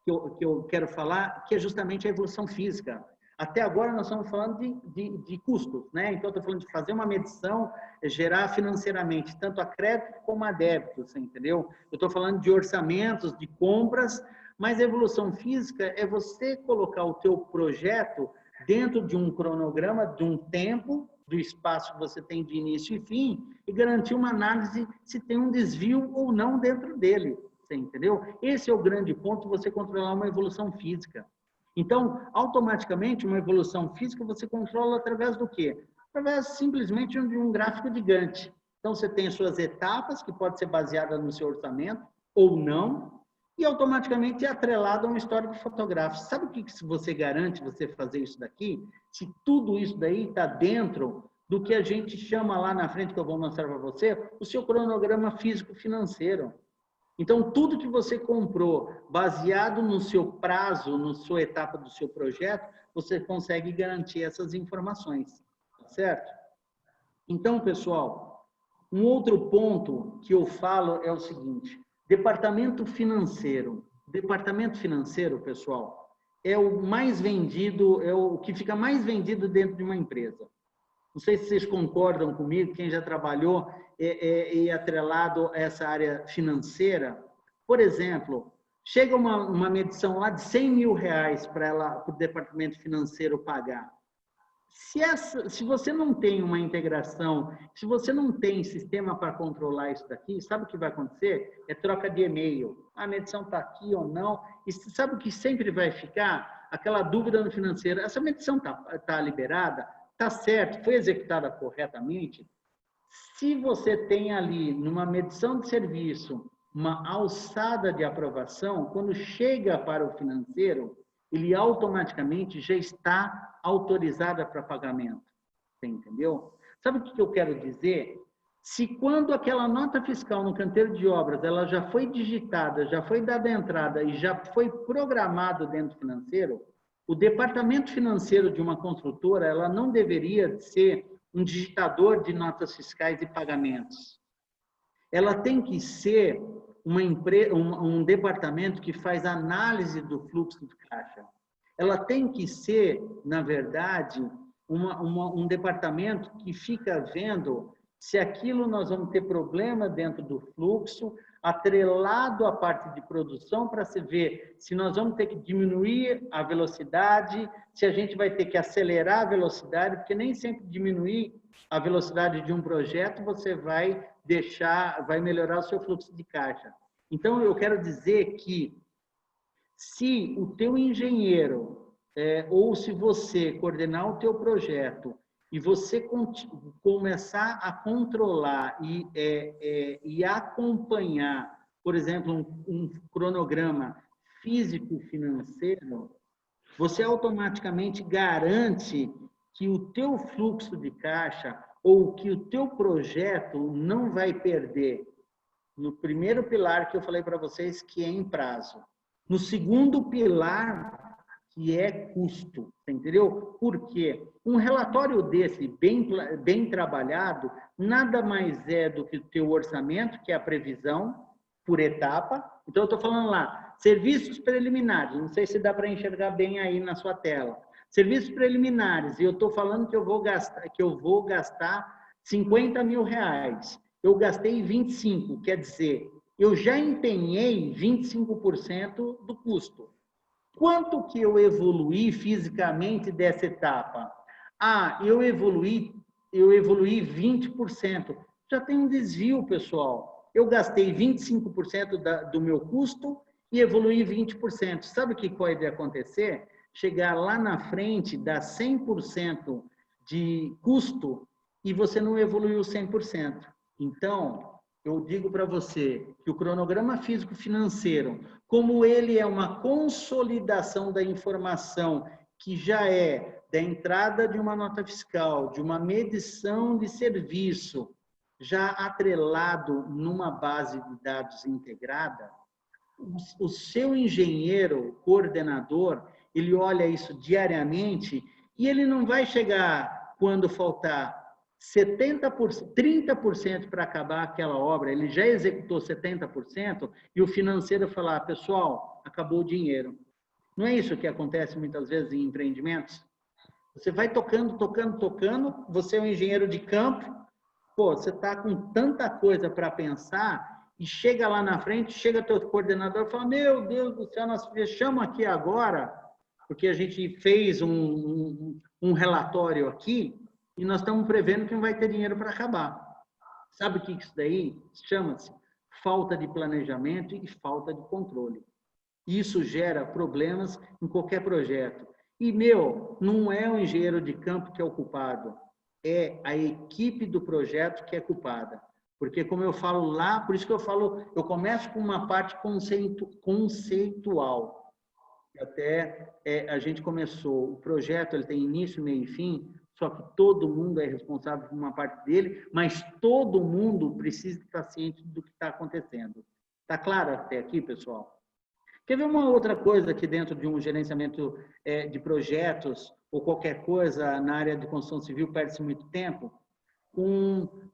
que eu quero falar, que é justamente a evolução física. Até agora nós estamos falando de custos, né? Então, eu estou falando de fazer uma medição, gerar financeiramente, tanto a crédito como a débito, você entendeu? Eu estou falando de orçamentos, de compras, mas a evolução física é você colocar o teu projeto dentro de um cronograma, de um tempo, do espaço que você tem de início e fim, e garantir uma análise se tem um desvio ou não dentro dele, você entendeu? Esse é o grande ponto, você controlar uma evolução física. Então, automaticamente, uma evolução física você controla através do quê? Através simplesmente de um gráfico de Gantt. Então, você tem suas etapas, que pode ser baseada no seu orçamento, ou não, e automaticamente é atrelado a um histórico fotográfico. Sabe o que você garante você fazer isso daqui? Se tudo isso daí está dentro do que a gente chama lá na frente, que eu vou mostrar para você, o seu cronograma físico-financeiro. Então, tudo que você comprou, baseado no seu prazo, na sua etapa do seu projeto, você consegue garantir essas informações, certo? Então, pessoal, um outro ponto que eu falo é o seguinte, departamento financeiro. Departamento financeiro, pessoal, é o mais vendido, é o que fica mais vendido dentro de uma empresa. Não sei se vocês concordam comigo, quem já trabalhou e atrelado a essa área financeira. Por exemplo, chega uma medição lá de 100 mil reais para o departamento financeiro pagar. Se você não tem uma integração, se você não tem sistema para controlar isso daqui, sabe o que vai acontecer? É troca de e-mail. A medição está aqui ou não. E sabe o que sempre vai ficar? Aquela dúvida no financeiro. Essa medição tá liberada? Está certo? Foi executada corretamente? Se você tem ali, numa medição de serviço, uma alçada de aprovação, quando chega para o financeiro, ele automaticamente já está autorizado para pagamento. Você entendeu? Sabe o que eu quero dizer? Se quando aquela nota fiscal no canteiro de obras, ela já foi digitada, já foi dada a entrada e já foi programado dentro do financeiro, o departamento financeiro de uma construtora, ela não deveria ser um digitador de notas fiscais e pagamentos. Ela tem que ser um departamento que faz análise do fluxo de caixa. Ela tem que ser, na verdade, um departamento que fica vendo se aquilo nós vamos ter problema dentro do fluxo, atrelado à parte de produção, para se ver se nós vamos ter que diminuir a velocidade, se a gente vai ter que acelerar a velocidade, porque nem sempre diminuir a velocidade de um projeto você vai melhorar o seu fluxo de caixa. Então, eu quero dizer que se o teu engenheiro, ou se você coordenar o teu projeto e você começar a controlar e acompanhar, por exemplo, um cronograma físico-financeiro, você automaticamente garante que o teu fluxo de caixa ou que o teu projeto não vai perder no primeiro pilar que eu falei para vocês, que é em prazo. No segundo pilar, que é custo, entendeu? Porque um relatório desse, bem trabalhado, nada mais é do que o teu orçamento, que é a previsão por etapa. Então, eu estou falando lá, serviços preliminares, não sei se dá para enxergar bem aí na sua tela. Serviços preliminares, e eu estou falando que eu vou gastar 50 mil reais. Eu gastei 25, quer dizer, eu já empenhei 25% do custo. Quanto que eu evoluí fisicamente dessa etapa? Eu evoluí 20%. Já tem um desvio, pessoal. Eu gastei 25% do meu custo e evoluir 20%. Sabe o que pode acontecer? Chegar lá na frente, dar 100% de custo e você não evoluiu 100%. Então, eu digo para você que o cronograma físico-financeiro, como ele é uma consolidação da informação que já é da entrada de uma nota fiscal, de uma medição de serviço, já atrelado numa base de dados integrada, o seu engenheiro, coordenador, ele olha isso diariamente e ele não vai chegar quando faltar 30% para acabar aquela obra, ele já executou 70% e o financeiro falar, pessoal, acabou o dinheiro. Não é isso que acontece muitas vezes em empreendimentos? Você vai tocando, você é um engenheiro de campo, pô, você está com tanta coisa para pensar e chega lá na frente, chega teu coordenador e fala, meu Deus do céu, nós fechamos aqui agora, porque a gente fez um relatório aqui e nós estamos prevendo que não vai ter dinheiro para acabar. Sabe o que isso daí chama-se? Falta de planejamento e falta de controle. Isso gera problemas em qualquer projeto. E, não é o engenheiro de campo que é o culpado, é a equipe do projeto que é culpada. Porque, como eu falo lá, por isso que eu começo com uma parte conceitual. Até a gente começou, o projeto ele tem início, meio e fim, só que todo mundo é responsável por uma parte dele, mas todo mundo precisa estar ciente do que está acontecendo. Está claro até aqui, pessoal? Quer ver uma outra coisa aqui dentro de um gerenciamento de projetos ou qualquer coisa na área de construção civil perde-se muito tempo?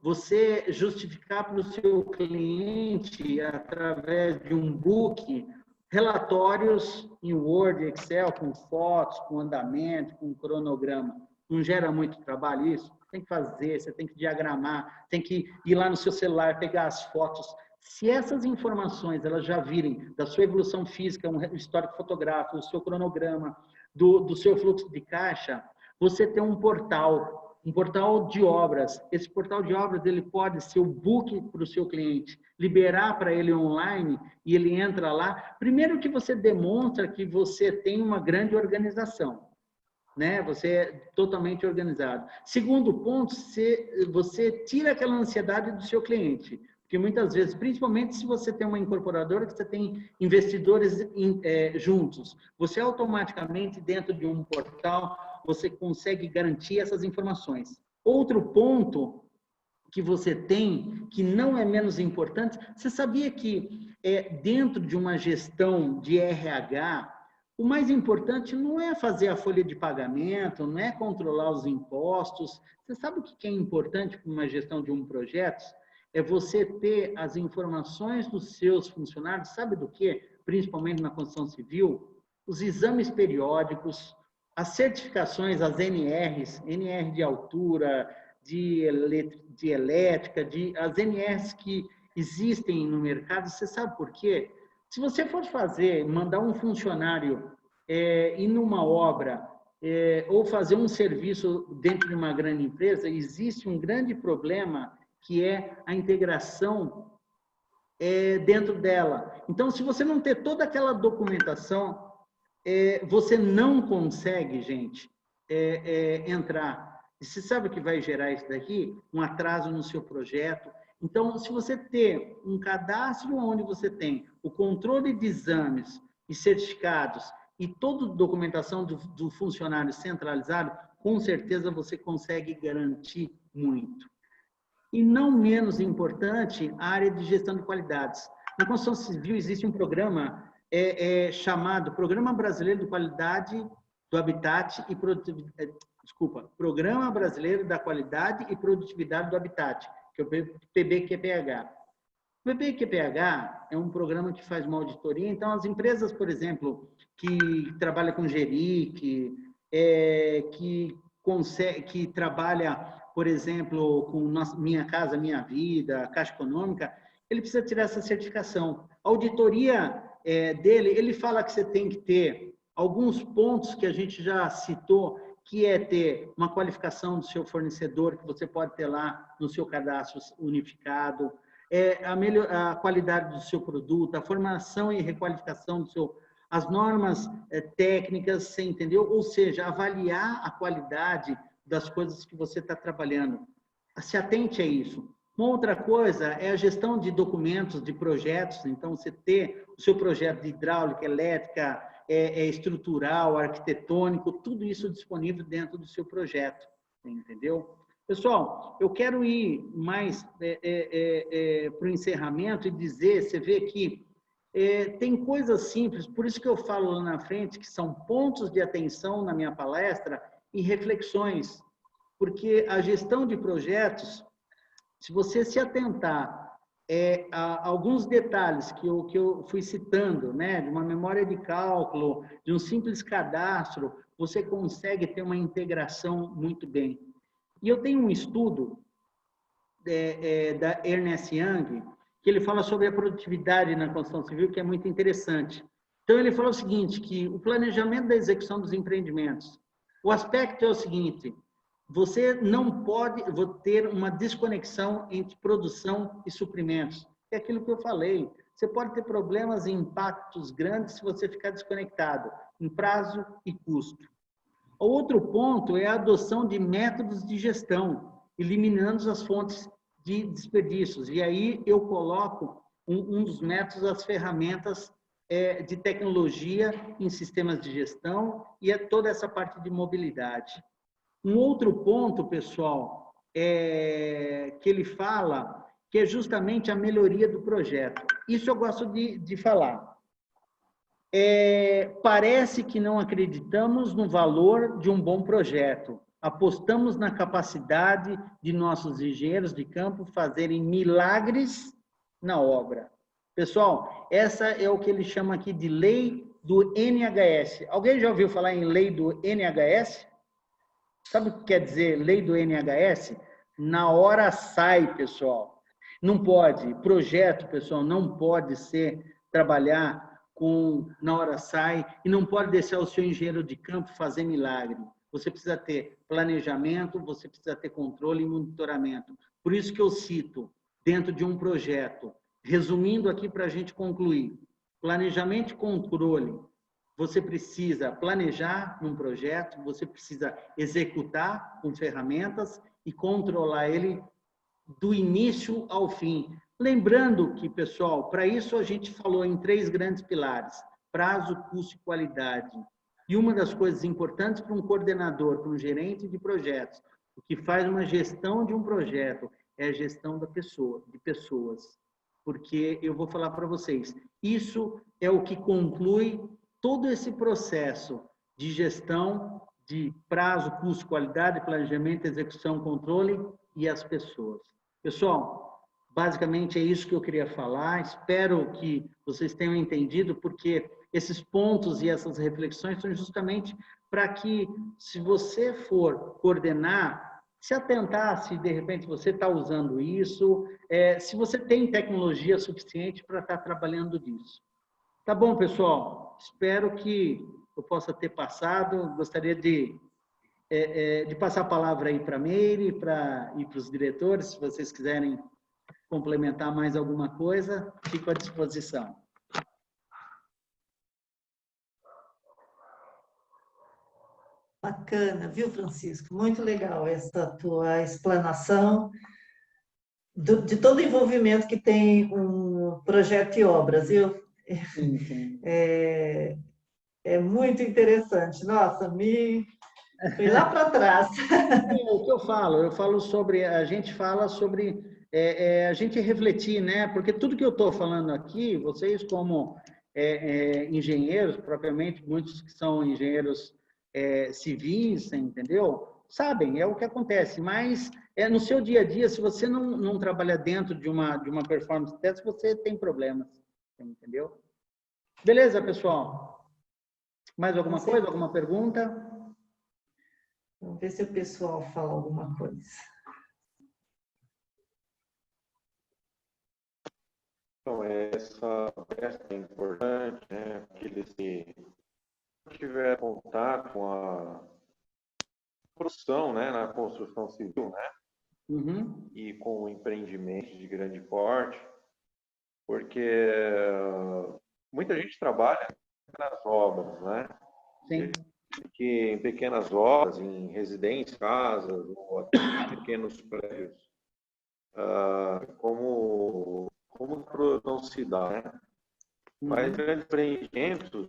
Você justificar para o seu cliente, através de um book, relatórios em Word, Excel, com fotos, com andamento, com cronograma. Não gera muito trabalho isso? Tem que fazer, você tem que diagramar, tem que ir lá no seu celular, pegar as fotos. Se essas informações elas já virem da sua evolução física, um histórico fotográfico, do seu cronograma, do seu fluxo de caixa, você tem um portal de obras. Esse portal de obras ele pode ser o book para o seu cliente, liberar para ele online e ele entra lá. Primeiro que você demonstra que você tem uma grande organização, né? Você é totalmente organizado. Segundo ponto, você tira aquela ansiedade do seu cliente. Porque muitas vezes, principalmente se você tem uma incorporadora, que você tem investidores juntos, você automaticamente, dentro de um portal, você consegue garantir essas informações. Outro ponto que você tem, que não é menos importante, você sabia que dentro de uma gestão de RH, o mais importante não é fazer a folha de pagamento, não é controlar os impostos. Você sabe o que é importante para uma gestão de um projeto? É você ter as informações dos seus funcionários, sabe do quê? Principalmente na construção civil, os exames periódicos, as certificações, as NRs, NR de altura, de elétrica, as NRs que existem no mercado, você sabe por quê? Se você for mandar um funcionário ir numa obra ou fazer um serviço dentro de uma grande empresa, existe um grande problema que é a integração dentro dela. Então, se você não ter toda aquela documentação, você não consegue, gente, entrar. E você sabe o que vai gerar isso daqui? Um atraso no seu projeto. Então, se você ter um cadastro onde você tem o controle de exames e certificados e toda a documentação do funcionário centralizado, com certeza você consegue garantir muito. E não menos importante, a área de gestão de qualidades. Na construção civil existe um programa chamado Programa Brasileiro de Qualidade do Habitat e Produtividade. Programa Brasileiro da Qualidade e Produtividade do Habitat, que é o PBQPH. O PBQPH é um programa que faz uma auditoria. Então, as empresas, por exemplo, que trabalham com GERIC, que trabalha, por exemplo, com Minha Casa Minha Vida, Caixa Econômica, ele precisa tirar essa certificação. A auditoria dele, ele fala que você tem que ter alguns pontos que a gente já citou, que é ter uma qualificação do seu fornecedor, que você pode ter lá no seu cadastro unificado, a qualidade do seu produto, a formação e requalificação do seu, as normas técnicas, você entendeu? Ou seja, avaliar a qualidade das coisas que você está trabalhando. Se atente a isso. Uma outra coisa é a gestão de documentos, de projetos. Então, você ter o seu projeto de hidráulica, elétrica, estrutural, arquitetônico, tudo isso disponível dentro do seu projeto, entendeu? Pessoal, eu quero ir mais para o encerramento e dizer, você vê que tem coisas simples, por isso que eu falo lá na frente, que são pontos de atenção na minha palestra e reflexões, porque a gestão de projetos, se você se atentar a alguns detalhes que eu fui citando, né, de uma memória de cálculo, de um simples cadastro, você consegue ter uma integração muito bem. E eu tenho um estudo da Ernest Young, que ele fala sobre a produtividade na construção civil, que é muito interessante. Então, ele fala o seguinte, que o planejamento da execução dos empreendimentos, o aspecto é o seguinte, você não pode ter uma desconexão entre produção e suprimentos. É aquilo que eu falei. Você pode ter problemas e impactos grandes se você ficar desconectado em prazo e custo. O outro ponto é a adoção de métodos de gestão, eliminando as fontes de desperdícios. E aí eu coloco um dos métodos, as ferramentas de tecnologia em sistemas de gestão e toda essa parte de mobilidade. Um outro ponto, pessoal, que ele fala, que é justamente a melhoria do projeto. Isso eu gosto de falar. Parece que não acreditamos no valor de um bom projeto. Apostamos na capacidade de nossos engenheiros de campo fazerem milagres na obra. Pessoal, essa é o que ele chama aqui de lei do NHS. Alguém já ouviu falar em lei do NHS? Sabe o que quer dizer lei do NHS? Na hora sai, pessoal. Não pode, projeto, pessoal, não pode trabalhar na hora sai e não pode deixar o seu engenheiro de campo fazer milagre. Você precisa ter planejamento, você precisa ter controle e monitoramento. Por isso que eu cito, dentro de um projeto, resumindo aqui para a gente concluir, planejamento e controle. Você precisa planejar num projeto, você precisa executar com ferramentas e controlar ele do início ao fim. Lembrando que, pessoal, para isso a gente falou em 3 grandes pilares, prazo, custo e qualidade. E uma das coisas importantes para um coordenador, para um gerente de projetos, o que faz uma gestão de um projeto é a gestão de pessoas. Porque eu vou falar para vocês, isso é o que conclui todo esse processo de gestão de prazo, custo, qualidade, planejamento, execução, controle e as pessoas. Pessoal, basicamente é isso que eu queria falar. Espero que vocês tenham entendido, porque esses pontos e essas reflexões são justamente para que, se você for coordenar, se atentar se de repente você está usando isso, se você tem tecnologia suficiente para estar trabalhando nisso. Tá bom, pessoal? Espero que eu possa ter passado. Gostaria de passar a palavra aí para a Meire e para os diretores, se vocês quiserem complementar mais alguma coisa, fico à disposição. Bacana, viu, Francisco? Muito legal essa tua explanação de todo o envolvimento que tem um projeto e obras, viu? Sim, sim. É muito interessante. Nossa, fui lá para trás. O que eu falo sobre, a gente fala sobre a gente refletir, né? Porque tudo que eu estou falando aqui, vocês como engenheiros, propriamente, muitos que são engenheiros civis, entendeu? Sabem, é o que acontece, mas no seu dia a dia, se você não trabalha dentro de uma performance test, você tem problemas, entendeu? Beleza, pessoal? Mais alguma coisa, alguma pergunta? Vamos ver se o pessoal fala alguma coisa. Então, essa peça é importante, né? Porque eles tiver contato com a produção, né? Na construção civil, né? Uhum. e com empreendimentos de grande porte, porque muita gente trabalha nas obras, né? Sim. Que em pequenas obras, em residências, casas, ou até em pequenos prédios, como não se dá, né? Mas Uhum. grandes empreendimentos,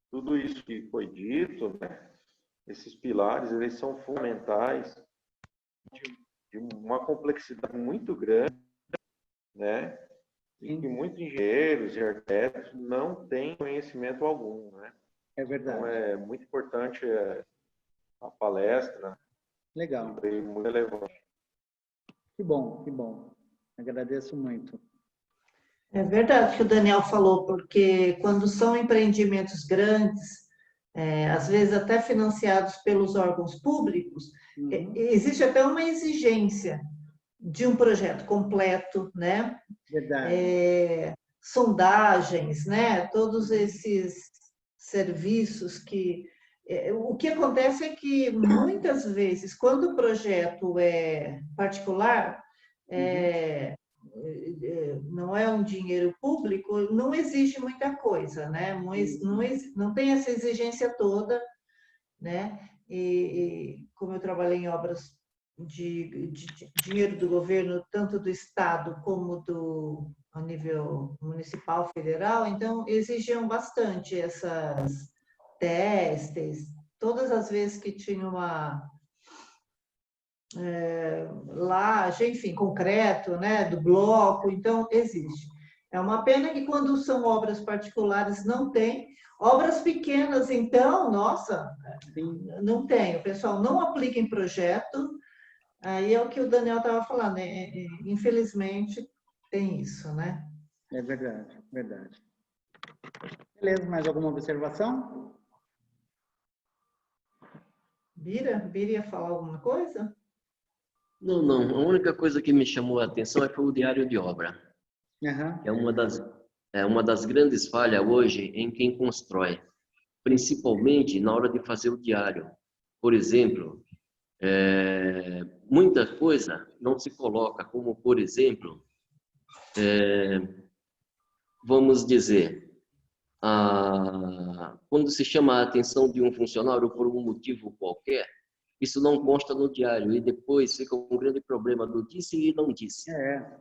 tudo isso que foi dito, né? Esses pilares, eles são fundamentais de uma complexidade muito grande, né? E que Sim, muitos engenheiros e arquitetos não têm conhecimento algum, né? é Então, verdade. é muito importante a palestra, Legal. e muito relevante. Que bom, que bom. Agradeço muito. É verdade que o Daniel falou, porque quando são empreendimentos grandes, às vezes até financiados pelos órgãos públicos, Uhum. existe até uma exigência de um projeto completo, né? Verdade. Sondagens, né? Todos esses serviços que... O que acontece é que, muitas vezes, quando o projeto é particular, Uhum. não é um dinheiro público, não exige muita coisa, né? Não tem essa exigência toda, né? E como eu trabalhei em obras de dinheiro do governo, tanto do estado como a nível municipal, federal, então exigiam bastante essas testes, todas as vezes que tinha uma laje, enfim, concreto, né, do bloco, então existe. É uma pena que quando são obras particulares não tem. Obras pequenas, então, nossa, Sim, não tem. O pessoal não aplica em projeto. Aí é o que o Daniel estava falando, né? Infelizmente tem isso, né? é verdade, verdade. Beleza, mais alguma observação? Bira ia falar alguma coisa? Não, não. A única coisa que me chamou a atenção foi o diário de obra. Aham. É uma das grandes falhas hoje em quem constrói, principalmente na hora de fazer o diário. Por exemplo, muita coisa não se coloca, como, por exemplo, vamos dizer, quando se chama a atenção de um funcionário por um motivo qualquer, isso não consta no diário e depois fica um grande problema do disse e não disse.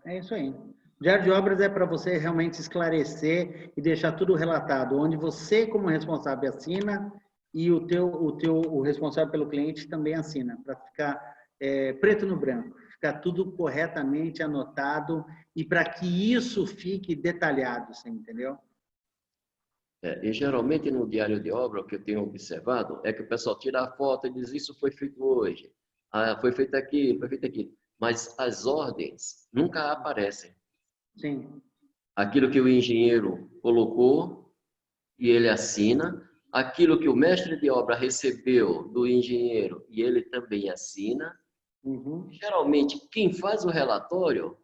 É isso aí. Diário de obras é para você realmente esclarecer e deixar tudo relatado, onde você, como responsável, assina e o responsável pelo cliente também assina, para ficar preto no branco, ficar tudo corretamente anotado e para que isso fique detalhado, você entendeu? E geralmente no diário de obra, o que eu tenho observado é que o pessoal tira a foto e diz isso foi feito hoje, foi feito aqui, foi feito aqui. Mas as ordens nunca aparecem. Sim. Aquilo que o engenheiro colocou e ele assina, aquilo que o mestre de obra recebeu do engenheiro e ele também assina. Uhum. Geralmente, quem faz o relatório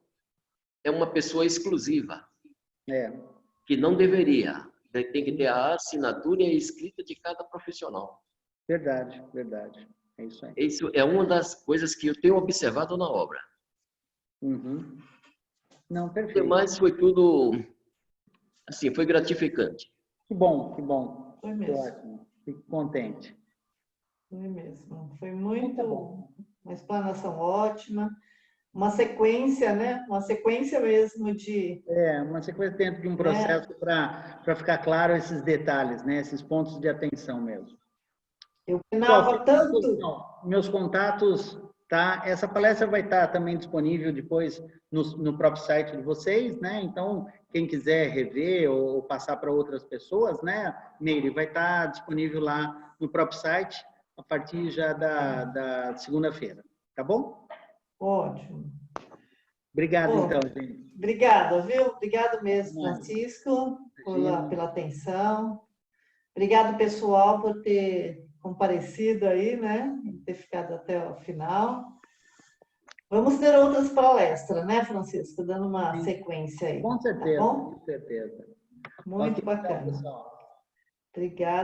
é uma pessoa exclusiva, que não deveria. Tem que ter a assinatura e a escrita de cada profissional. Verdade, verdade. É isso aí. Isso é uma das coisas que eu tenho observado na obra. Uhum. Não, O perfeito. demais foi tudo, assim, foi gratificante. Que bom, que bom. Foi mesmo. Ótimo. Fico contente. Foi mesmo. Foi Muito bom. uma explanação ótima, uma sequência, né? Uma sequência mesmo de... Uma sequência dentro de um processo para ficar claro esses detalhes, né? Esses pontos de atenção mesmo. Eu Pessoal, penava tanto... meus contatos, tá? Essa palestra vai estar também disponível depois no próprio site de vocês, né? Então, quem quiser rever ou passar para outras pessoas, né? Meire, vai estar disponível lá no próprio site a partir já da segunda-feira, tá bom? Ótimo. Obrigado, então, gente. Obrigada, viu? Obrigado mesmo, Francisco, pela atenção. Obrigado, pessoal, por ter comparecido aí, né? Ter ficado até o final. Vamos ter outras palestras, né, Francisco? Dando uma sequência aí. Com certeza, tá bom? com certeza. Muito Ok, bacana. então, pessoal. Obrigada.